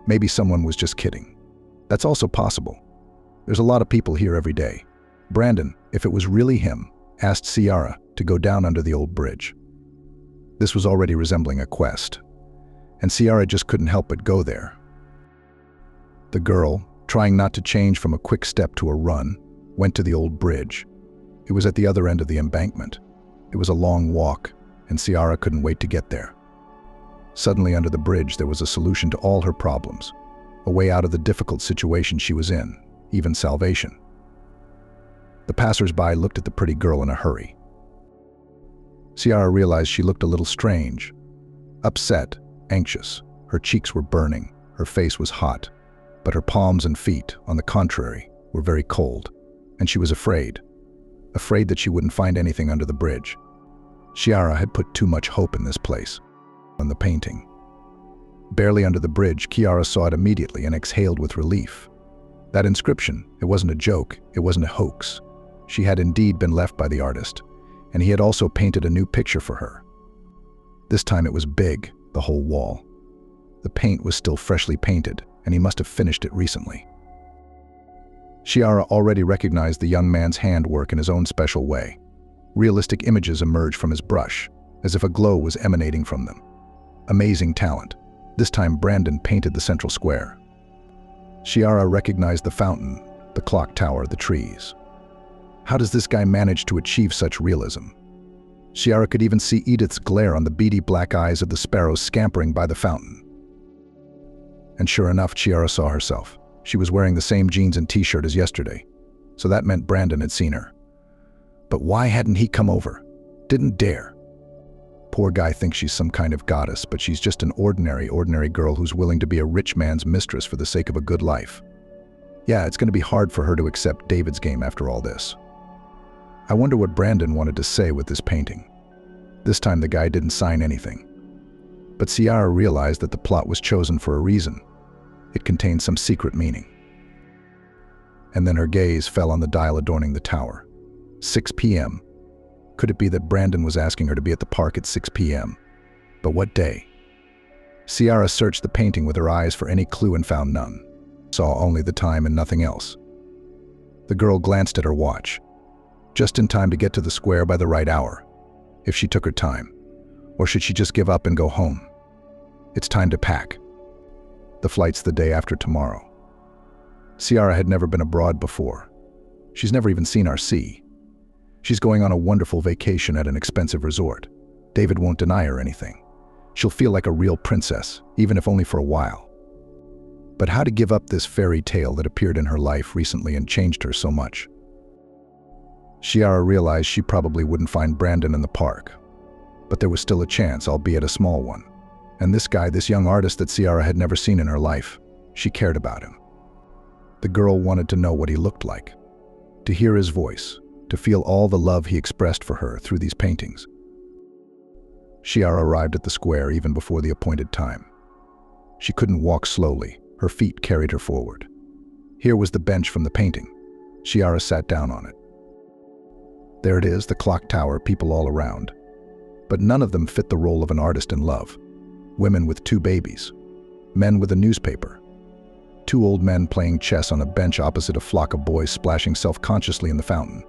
Speaker 1: Maybe someone was just kidding. That's also possible. There's a lot of people here every day. Brandon, if it was really him, asked Ciara to go down under the old bridge. This was already resembling a quest, and Ciara just couldn't help but go there. The girl, trying not to change from a quick step to a run, went to the old bridge. It was at the other end of the embankment. It was a long walk, and Ciara couldn't wait to get there. Suddenly, under the bridge, there was a solution to all her problems, a way out of the difficult situation she was in, even salvation. The passers-by looked at the pretty girl in a hurry. Ciara realized she looked a little strange, upset, anxious. Her cheeks were burning, her face was hot, but her palms and feet, on the contrary, were very cold, and she was afraid that she wouldn't find anything under the bridge. Ciara had put too much hope in this place, on the painting. Barely under the bridge, Ciara saw it immediately and exhaled with relief. That inscription, it wasn't a joke, it wasn't a hoax. She had indeed been left by the artist, and he had also painted a new picture for her. This time it was big, the whole wall. The paint was still freshly painted, and he must have finished it recently. Ciara already recognized the young man's handwork in his own special way. Realistic images emerged from his brush, as if a glow was emanating from them. Amazing talent. This time Brandon painted the central square. Ciara recognized the fountain, the clock tower, the trees. How does this guy manage to achieve such realism? Ciara could even see Edith's glare on the beady black eyes of the sparrows scampering by the fountain. And sure enough, Ciara saw herself. She was wearing the same jeans and t-shirt as yesterday, so that meant Brandon had seen her. But why hadn't he come over? Didn't dare. Poor guy thinks she's some kind of goddess, but she's just an ordinary girl who's willing to be a rich man's mistress for the sake of a good life. Yeah, it's going to be hard for her to accept David's game after all this. I wonder what Brandon wanted to say with this painting. This time the guy didn't sign anything. But Ciara realized that the plot was chosen for a reason. It contained some secret meaning. And then her gaze fell on the dial adorning the tower. 6 p.m. Could it be that Brandon was asking her to be at the park at 6 p.m.? But what day? Ciara searched the painting with her eyes for any clue and found none. Saw only the time and nothing else. The girl glanced at her watch. Just in time to get to the square by the right hour, if she took her time. Or should she just give up and go home? It's time to pack. The flight's the day after tomorrow. Ciara had never been abroad before. She's never even seen our sea. She's going on a wonderful vacation at an expensive resort. David won't deny her anything. She'll feel like a real princess, even if only for a while. But how to give up this fairy tale that appeared in her life recently and changed her so much? Ciara realized she probably wouldn't find Brandon in the park. But there was still a chance, albeit a small one. And this guy, this young artist that Ciara had never seen in her life, she cared about him. The girl wanted to know what he looked like, to hear his voice, to feel all the love he expressed for her through these paintings. Ciara arrived at the square even before the appointed time. She couldn't walk slowly. Her feet carried her forward. Here was the bench from the painting. Ciara sat down on it. There it is, the clock tower, people all around. But none of them fit the role of an artist in love. Women with 2 babies. Men with a newspaper. 2 old men playing chess on a bench opposite a flock of boys splashing self-consciously in the fountain.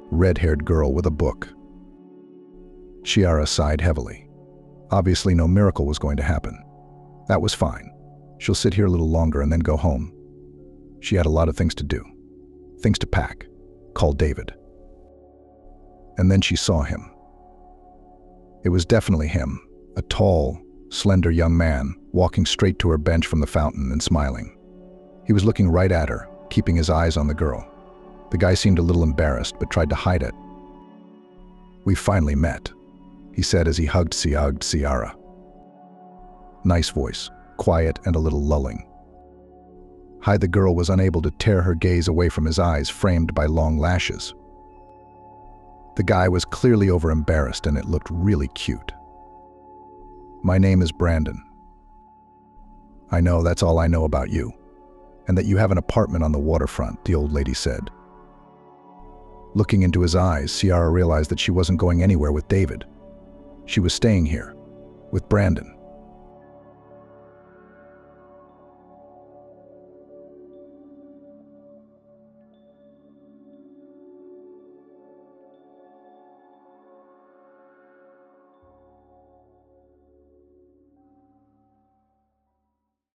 Speaker 1: Red-haired girl with a book. Ciara sighed heavily. Obviously no miracle was going to happen. That was fine. She'll sit here a little longer and then go home. She had a lot of things to do. Things to pack. Call David. And then she saw him. It was definitely him, a tall, slender young man, walking straight to her bench from the fountain and smiling. He was looking right at her, keeping his eyes on the girl. The guy seemed a little embarrassed, but tried to hide it. "We finally met," he said as he hugged Ciara. Nice voice, quiet and a little lulling. The girl was unable to tear her gaze away from his eyes framed by long lashes. The guy was clearly over-embarrassed and it looked really cute. "My name is Brandon. I know that's all I know about you, and that you have an apartment on the waterfront," the old lady said. Looking into his eyes, Ciara realized that she wasn't going anywhere with David. She was staying here, with Brandon.